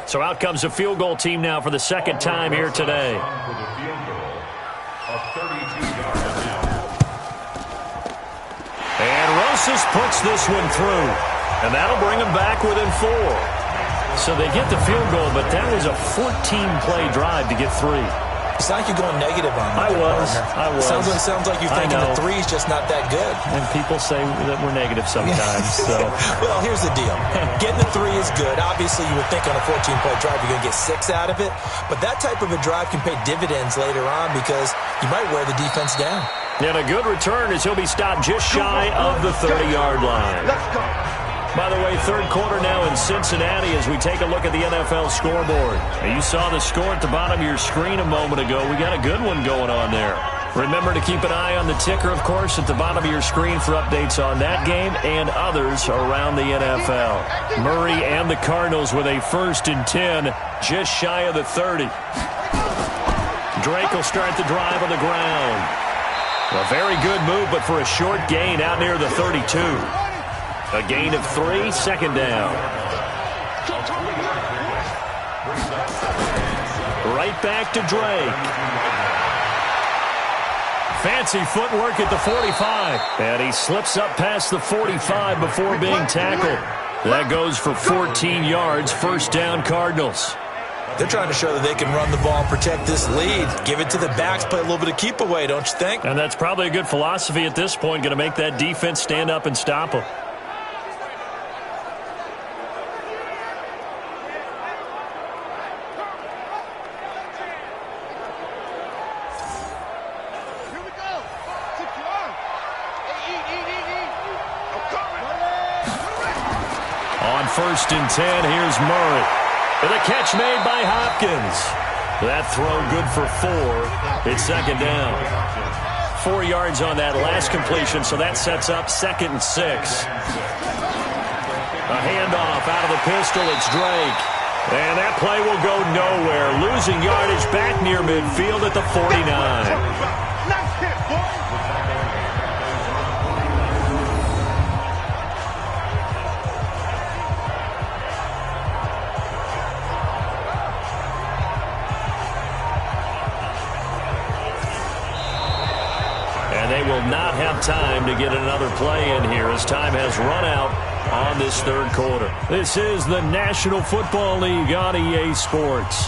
So out comes a field goal team now for the second time here today. And Rosas puts this one through. And that'll bring them back within 4. So they get the field goal, but that was a 14-play drive to get 3. It's like you're going negative on me. I was. Sounds like you're thinking the 3 is just not that good. And people say that we're negative sometimes. So, well, here's the deal. Getting the 3 is good. Obviously, you would think on a 14-play drive you're going to get 6 out of it. But that type of a drive can pay dividends later on because you might wear the defense down. And a good return as he'll be stopped just shy of the 30-yard line. Let's go. By the way, third quarter now in Cincinnati as we take a look at the NFL scoreboard. And you saw the score at the bottom of your screen a moment ago. We got a good one going on there. Remember to keep an eye on the ticker, of course, at the bottom of your screen for updates on that game and others around the NFL. Murray and the Cardinals with a 1st and 10, just shy of the 30. Drake will start the drive on the ground. A very good move, but for a short gain out near the 32. A gain of 3, second down. Right back to Drake. Fancy footwork at the 45. And he slips up past the 45 before being tackled. That goes for 14 yards, first down Cardinals. They're trying to show that they can run the ball and protect this lead. Give it to the backs, play a little bit of keep away, don't you think? And that's probably a good philosophy at this point, going to make that defense stand up and stop them. On 1st and 10, here's Murray. And the catch made by Hopkins. That throw good for 4. It's second down. 4 yards on that last completion, so that sets up 2nd and 6. A handoff out of the pistol. It's Drake. And that play will go nowhere. Losing yardage back near midfield at the 49. Nice hit, boy. They will not have time to get another play in here as time has run out on this third quarter. This is the National Football League on EA Sports.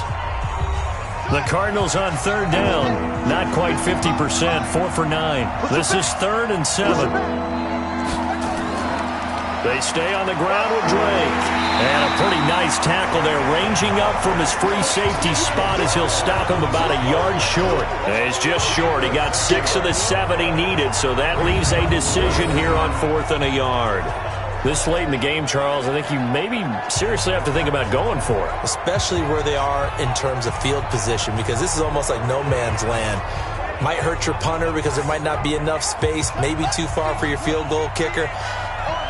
The Cardinals on third down, not quite 50%, 4 for 9. This is 3rd and 7. They stay on the ground with Drake. And a pretty nice tackle there, ranging up from his free safety spot as he'll stop him about a yard short. He's just short. He got 6 of the 7 he needed, so that leaves a decision here on 4th and a yard. This late in the game, Charles, I think you maybe seriously have to think about going for it. Especially where they are in terms of field position, because this is almost like no man's land. Might hurt your punter because there might not be enough space, maybe too far for your field goal kicker.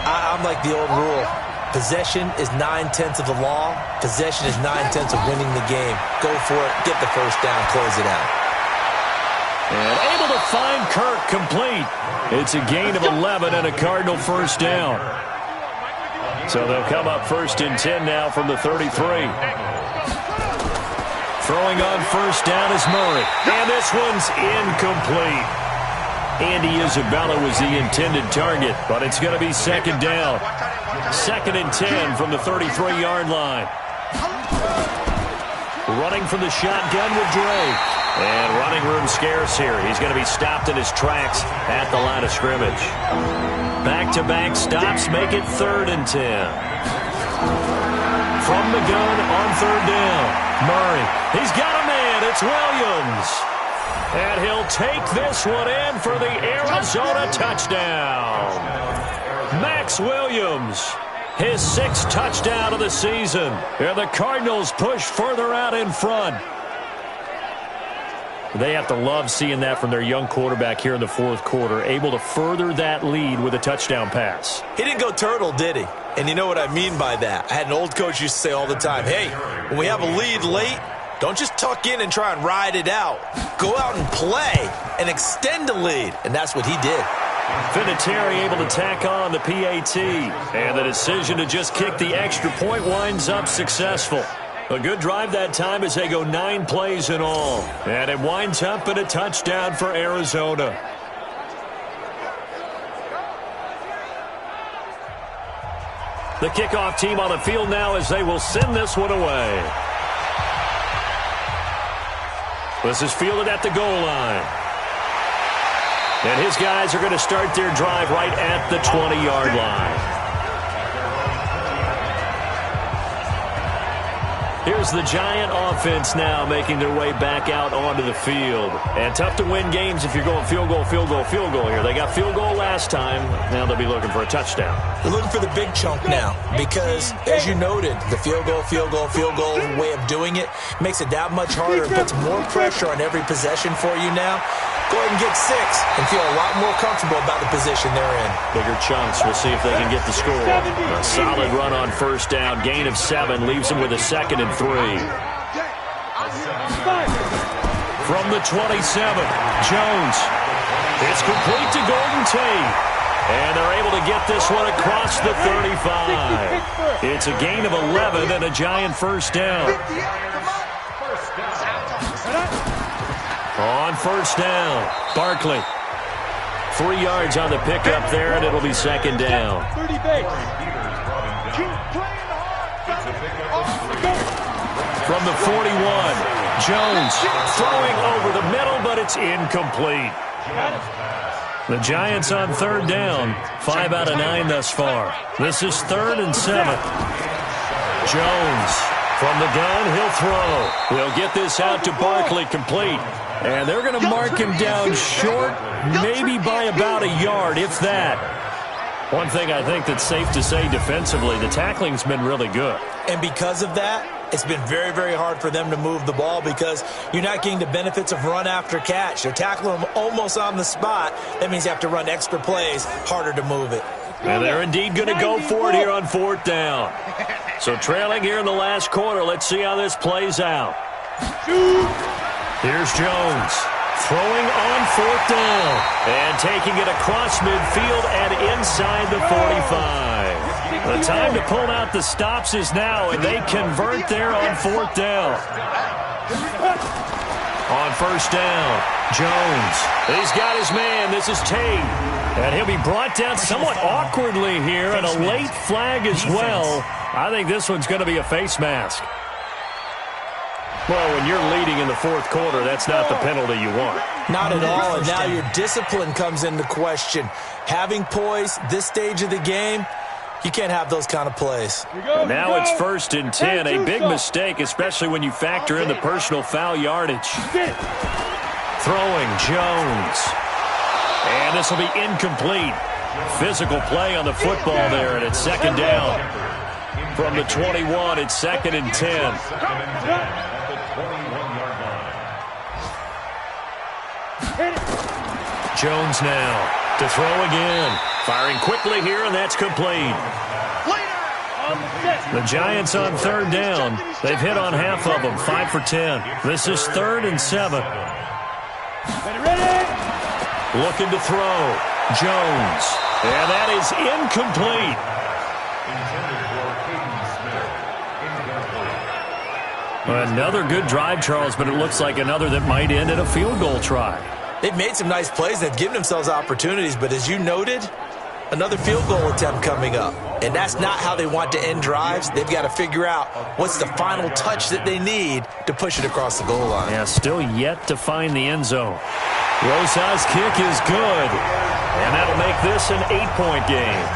I'm like the old rule. Possession is 9/10 of the law. Possession is 9/10 of winning the game. Go for it. Get the first down. Close it out. And able to find Kirk complete. It's a gain of 11 and a Cardinal first down. So they'll come up 1st and 10 now from the 33. Throwing on first down is Murray. And this one's incomplete. Andy Isabella was the intended target, but it's going to be 2nd down. 2nd and 10 from the 33-yard line. Running from the shotgun with Drake. And running room scarce here. He's going to be stopped in his tracks at the line of scrimmage. Back-to-back stops make it 3rd and 10. From the gun on 3rd down. Murray. He's got a man. It's Williams. And he'll take this one in for the Arizona touchdown. Max Williams, his 6th touchdown of the season. And the Cardinals push further out in front. They have to love seeing that from their young quarterback here in the 4th quarter, able to further that lead with a touchdown pass. He didn't go turtle, did he? And you know what I mean by that. I had an old coach used to say all the time, hey, when we have a lead late, don't just tuck in and try and ride it out. Go out and play and extend the lead. And that's what he did. Vinatieri able to tack on the PAT. And the decision to just kick the extra point winds up successful. A good drive that time as they go 9 plays in all. And it winds up in a touchdown for Arizona. The kickoff team on the field now as they will send this one away. This is fielded at the goal line. And his guys are going to start their drive right at the 20-yard line. Here's the Giant offense now making their way back out onto the field. And tough to win games if you're going field goal, field goal, field goal here. They got field goal last time. Now they'll be looking for a touchdown. They're looking for the big chunk now because, as you noted, the field goal way of doing it makes it that much harder and puts more pressure on every possession for you now. Go ahead and get 6 and feel a lot more comfortable about the position they're in. Bigger chunks. We'll see if they can get the score. A solid run on first down. Gain of 7 leaves them with a 2nd and 3. From the 27, Jones. It's complete to Golden Tate. And they're able to get this one across the 35. It's a gain of 11 and a Giant first down. On first down, Barkley. 3 yards on the pickup there, and it'll be 2nd down. From the 41, Jones throwing over the middle, but it's incomplete. The Giants on 3rd down, 5 out of 9 thus far. This is 3rd and 7. Jones from the gun, he'll throw. They'll get this out to Barkley, complete. And they're going to mark him down short, maybe by about a yard, if that. One thing I think that's safe to say defensively, the tackling's been really good. And because of that, it's been very, very hard for them to move the ball because you're not getting the benefits of run after catch. They're tackling them almost on the spot. That means you have to run extra plays, harder to move it. And they're indeed going to go for it here on 4th down. So trailing here in the last quarter, let's see how this plays out. Here's Jones throwing on 4th down and taking it across midfield and inside the 45. The time to pull out the stops is now, and they convert there on 4th down. On first down, Jones. He's got his man. This is Tate. And he'll be brought down somewhat awkwardly here, and a late flag as well. I think this one's going to be a face mask. Well, when you're leading in the 4th quarter, that's not the penalty you want. Not at all, and now your discipline comes into question. Having poise this stage of the game, you can't have those kind of plays. Now it's 1st and 10, a big mistake, especially when you factor in the personal foul yardage. Throwing Jones. And this will be incomplete. Physical play on the football there, and it's second down. From the 21, it's 2nd and 10. Jones now to throw again. Firing quickly here, and that's complete. The Giants on 3rd down. They've hit on half of them, 5 for 10. This is 3rd and 7. Looking to throw. Jones. And that is incomplete. Another good drive, Charles, but it looks like another that might end in a field goal try. They've made some nice plays. They've given themselves opportunities, but as you noted, another field goal attempt coming up. And that's not how they want to end drives. They've got to figure out what's the final touch that they need to push it across the goal line. Yeah, still yet to find the end zone. Rosa's kick is good. And that'll make this an 8-point game.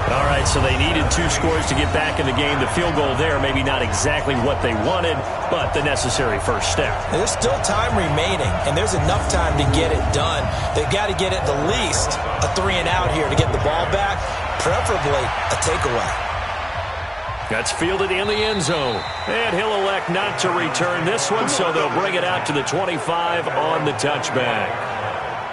All right, so they needed 2 scores to get back in the game. The field goal there, maybe not exactly what they wanted, but the necessary first step. There's still time remaining, and there's enough time to get it done. They've got to get at the least a 3-and-out here to get the ball back, preferably a takeaway. That's fielded in the end zone. And he'll elect not to return this one, so they'll bring it out to the 25 on the touchback.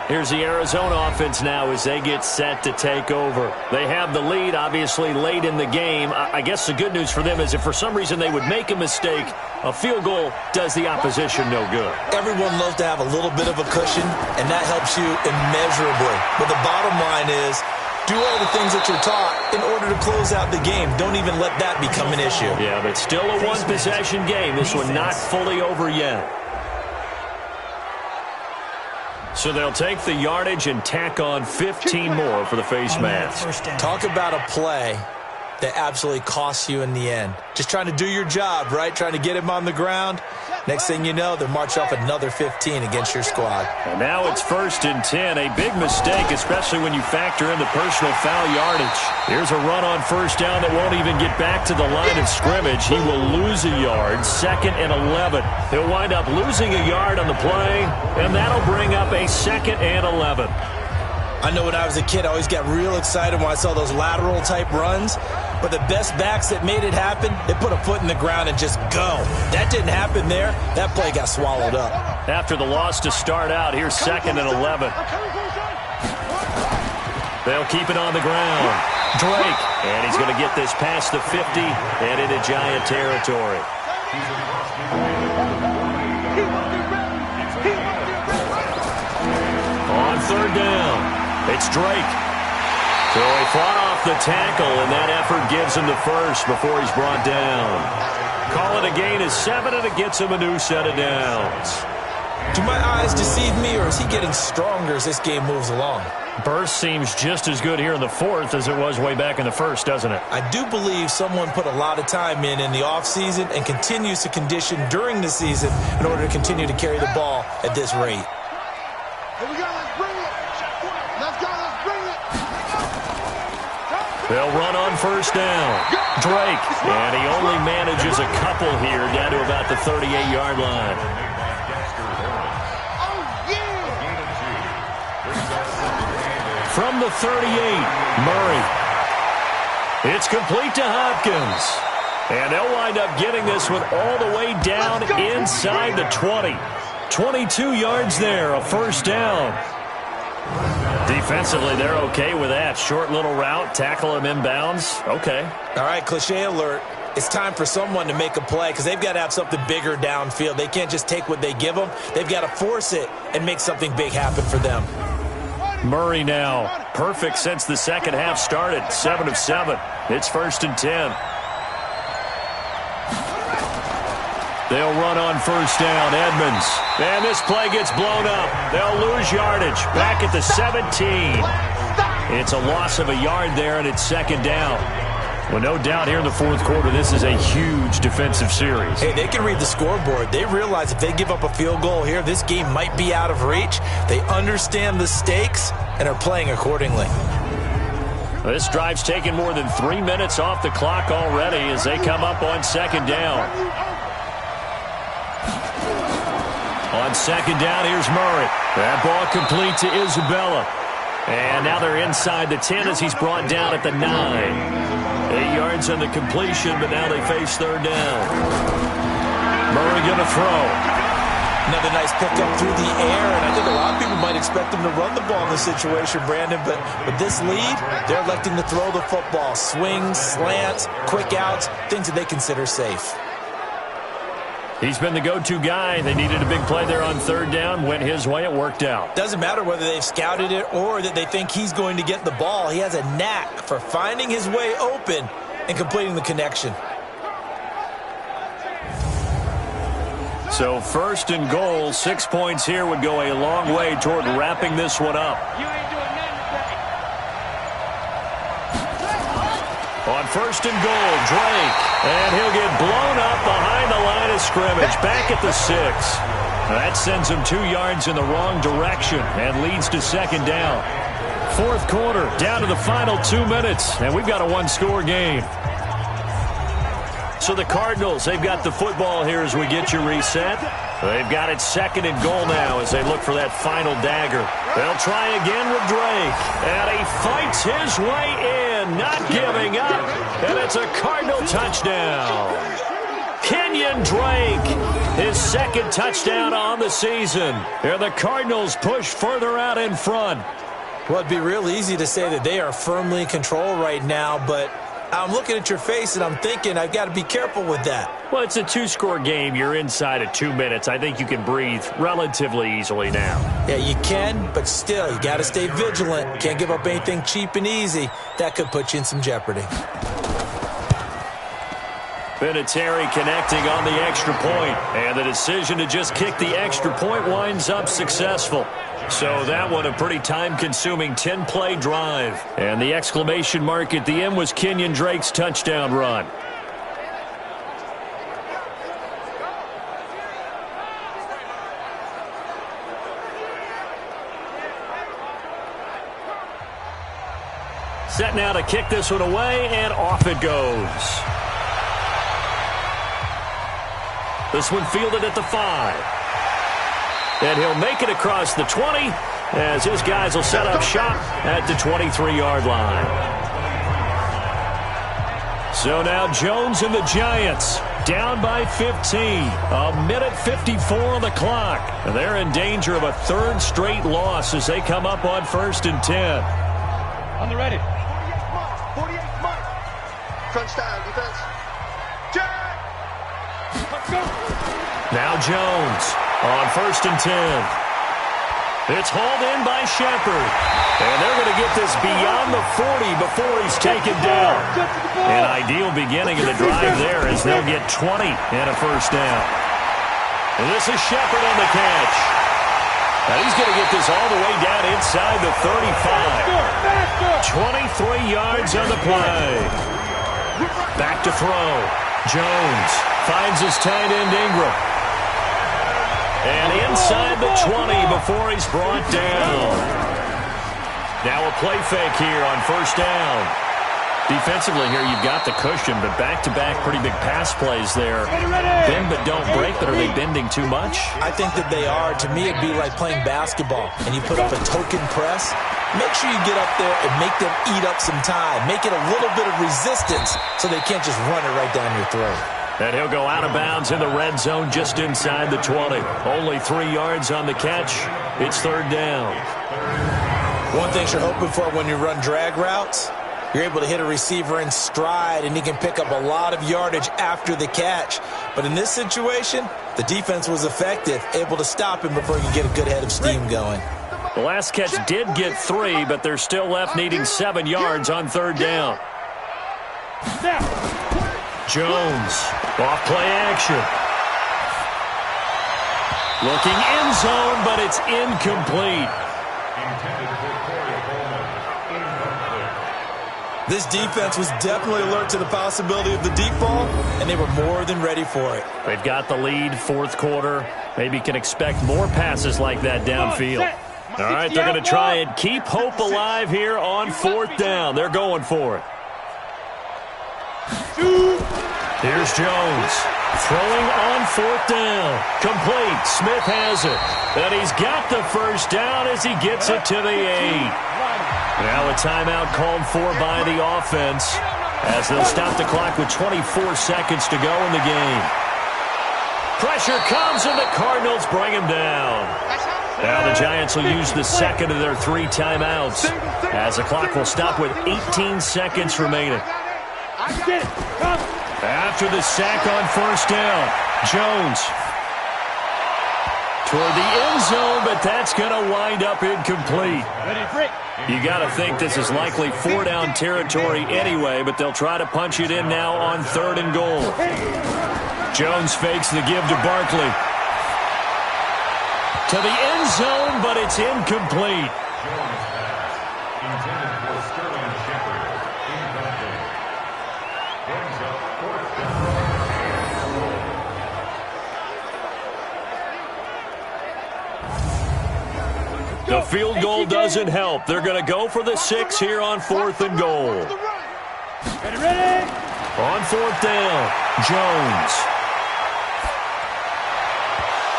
Here's the Arizona offense now as they get set to take over. They have the lead, obviously, late in the game. I guess the good news for them is if for some reason they would make a mistake, a field goal does the opposition no good. Everyone loves to have a little bit of a cushion, and that helps you immeasurably. But the bottom line is, do all the things that you're taught in order to close out the game. Don't even let that become an issue. Yeah, but still a one-possession game. This one not fully over yet. So they'll take the yardage and tack on 15 more for the face mask. Talk about a play that absolutely costs you in the end. Just trying to do your job, right? Trying to get him on the ground. Next thing you know, they'll march off another 15 against your squad. And now it's 1st and 10. A big mistake, especially when you factor in the personal foul yardage. Here's a run on 1st down that won't even get back to the line of scrimmage. He will lose a yard, 2nd and 11. He'll wind up losing a yard on the play, and that'll bring up a 2nd and 11. I know when I was a kid, I always got real excited when I saw those lateral-type runs. But the best backs that made it happen, they put a foot in the ground and just go. That didn't happen there. That play got swallowed up. After the loss to start out, here's 2nd and 11. They'll keep it on the ground. Drake, and he's going to get this past the 50 and into Giant territory. On 3rd down, it's Drake. So he fought off the tackle, and that effort gives him the first before he's brought down. Call it a gain of 7, and it gets him a new set of downs. Do my eyes deceive me, or is he getting stronger as this game moves along? Burst seems just as good here in the 4th as it was way back in the 1st, doesn't it? I do believe someone put a lot of time in the offseason and continues to condition during the season in order to continue to carry the ball at this rate. Here we go, let's bring it. Let's go, let's bring it. They'll run on 1st down. Drake, and he only manages a couple here down to about the 38-yard line. From the 38, Murray. It's complete to Hopkins. And they'll wind up getting this one all the way down inside the 20. 22 yards there, a 1st down. Defensively, they're okay with that. Short little route, tackle him inbounds. Okay. All right, cliche alert. It's time for someone to make a play because they've got to have something bigger downfield. They can't just take what they give them. They've got to force it and make something big happen for them. Murray now, perfect since the second half started, 7 of 7. It's 1st and 10. They'll run on 1st down, Edmonds. And this play gets blown up. They'll lose yardage, back at the 17. It's a loss of a yard there, and it's 2nd down. Well, no doubt here in the 4th quarter, this is a huge defensive series. Hey, they can read the scoreboard. They realize if they give up a field goal here, this game might be out of reach. They understand the stakes and are playing accordingly. This drive's taken more than 3 minutes off the clock already as they come up on 2nd down. On 2nd down, here's Murray. That ball complete to Isabella. And now they're inside the 10 as he's brought down at the 9. 8 yards on the completion, but now they face third down. Murray going to throw. Another nice pickup through the air, and I think a lot of people might expect them to run the ball in this situation, Brandon, but with this lead, they're electing to throw the football. Swings, slants, quick outs, things that they consider safe. He's been the go-to guy. They needed a big play there on third down. Went his way. It worked out. Doesn't matter whether they've scouted it or that they think he's going to get the ball. He has a knack for finding his way open and completing the connection. So first and goal, 6 points here would go a long way toward wrapping this one up. You ain't doing nothing today. On first and goal, Drake. And he'll get blown up behind the line of scrimmage. Back at the 6. That sends him 2 yards in the wrong direction and leads to second down. Fourth quarter, down to the final 2 minutes. And we've got a one-score game. So the Cardinals, they've got the football here as we get you reset. They've got it second and goal now as they look for that final dagger. They'll try again with Drake. And he fights his way in, not giving up. And it's a Cardinal touchdown. Kenyon Drake, his second touchdown on the season. And the Cardinals push further out in front. Well, it'd be real easy to say that they are firmly in control right now, but I'm looking at your face and I'm thinking I've got to be careful with that. Well, it's a 2-score game. You're inside of 2 minutes. I think you can breathe relatively easily now. Yeah, you can, but still, you got to stay vigilant. Can't give up anything cheap and easy. That could put you in some jeopardy. Vinatieri connecting on the extra point, and the decision to just kick the extra point winds up successful. So that one a pretty time-consuming 10-play drive. And the exclamation mark at the end was Kenyon Drake's touchdown run. Set now to kick this one away, and off it goes. This one fielded at the 5. And he'll make it across the 20 as his guys will set up shop at the 23-yard line. So now Jones and the Giants down by 15. A minute 54 on the clock. And they're in danger of a third straight loss as they come up on first and 10. On the ready. 48 mark. Crunch down, defense. Jack! Let's go. Now Jones on first and 10. It's hauled in by Shepard. And they're going to get this beyond the 40 before he's taken down. An ideal beginning of the drive there as they'll get 20 and a first down. And this is Shepard on the catch. Now he's going to get this all the way down inside the 35. 23 yards on the play. Back to throw. Jones finds his tight end Ingram. And inside the 20 before he's brought down. Now a play fake here on first down. Defensively here, you've got the cushion, but back-to-back pretty big pass plays there. Bend but don't break, but are they bending too much? I think that they are. To me, it'd be like playing basketball, and you put up a token press. Make sure you get up there and make them eat up some time. Make it a little bit of resistance so they can't just run it right down your throat. And he'll go out of bounds in the red zone just inside the 20. Only 3 yards on the catch. It's third down. One thing you're hoping for when you run drag routes, you're able to hit a receiver in stride, and he can pick up a lot of yardage after the catch. But in this situation, the defense was effective, able to stop him before he could get a good head of steam going. The last catch did get 3, but they're still left needing 7 yards on third down. Jones, off play action. Looking end zone, but it's incomplete. This defense was definitely alert to the possibility of the deep ball, and they were more than ready for it. They've got the lead, fourth quarter. Maybe can expect more passes like that downfield. All right, they're going to try and keep hope alive here on fourth down. They're going for it. Here's Jones. Throwing on fourth down. Complete. Smith has it. And he's got the first down as he gets it to the 8. Now a timeout called for by the offense as they'll stop the clock with 24 seconds to go in the game. Pressure comes and the Cardinals bring him down. Now the Giants will use the second of their 3 timeouts as the clock will stop with 18 seconds remaining. After the sack on first down, Jones toward the end zone, but that's going to wind up incomplete. You got to think this is likely 4-down territory anyway, but they'll try to punch it in now on 3rd and goal. Jones fakes the give to Barkley. To the end zone, but it's incomplete. The field goal doesn't help. They're going to go for the 6 here on 4th and goal. On 4th down, Jones.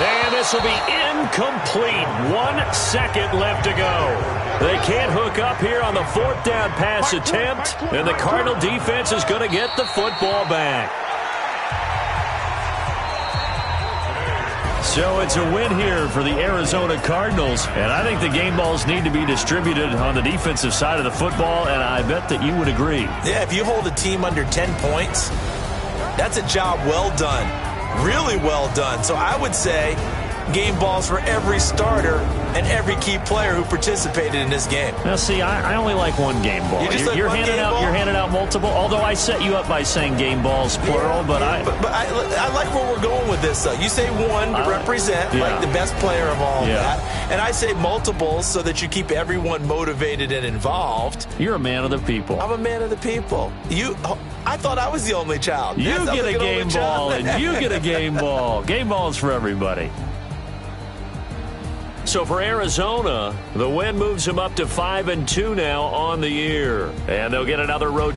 And this will be incomplete. 1 second left to go. They can't hook up here on the 4th down pass attempt, and the Cardinal defense is going to get the football back. So it's a win here for the Arizona Cardinals, and I think the game balls need to be distributed on the defensive side of the football, and I bet that you would agree. Yeah, if you hold a team under 10 points, that's a job well done, really well done. So I would say game balls for every starter and every key player who participated in this game. Now, see, I only like one game ball. You're handing out multiple, although I set you up by saying game balls, plural, but I like where we're going with this, though. You say one to represent, like the best player of all that, and I say multiples so that you keep everyone motivated and involved. You're a man of the people. I'm a man of the people. I thought I was the only child. You get a game ball, and you get a game ball. Game balls for everybody. So for Arizona, the win moves them up to 5-2 now on the year. And they'll get another road.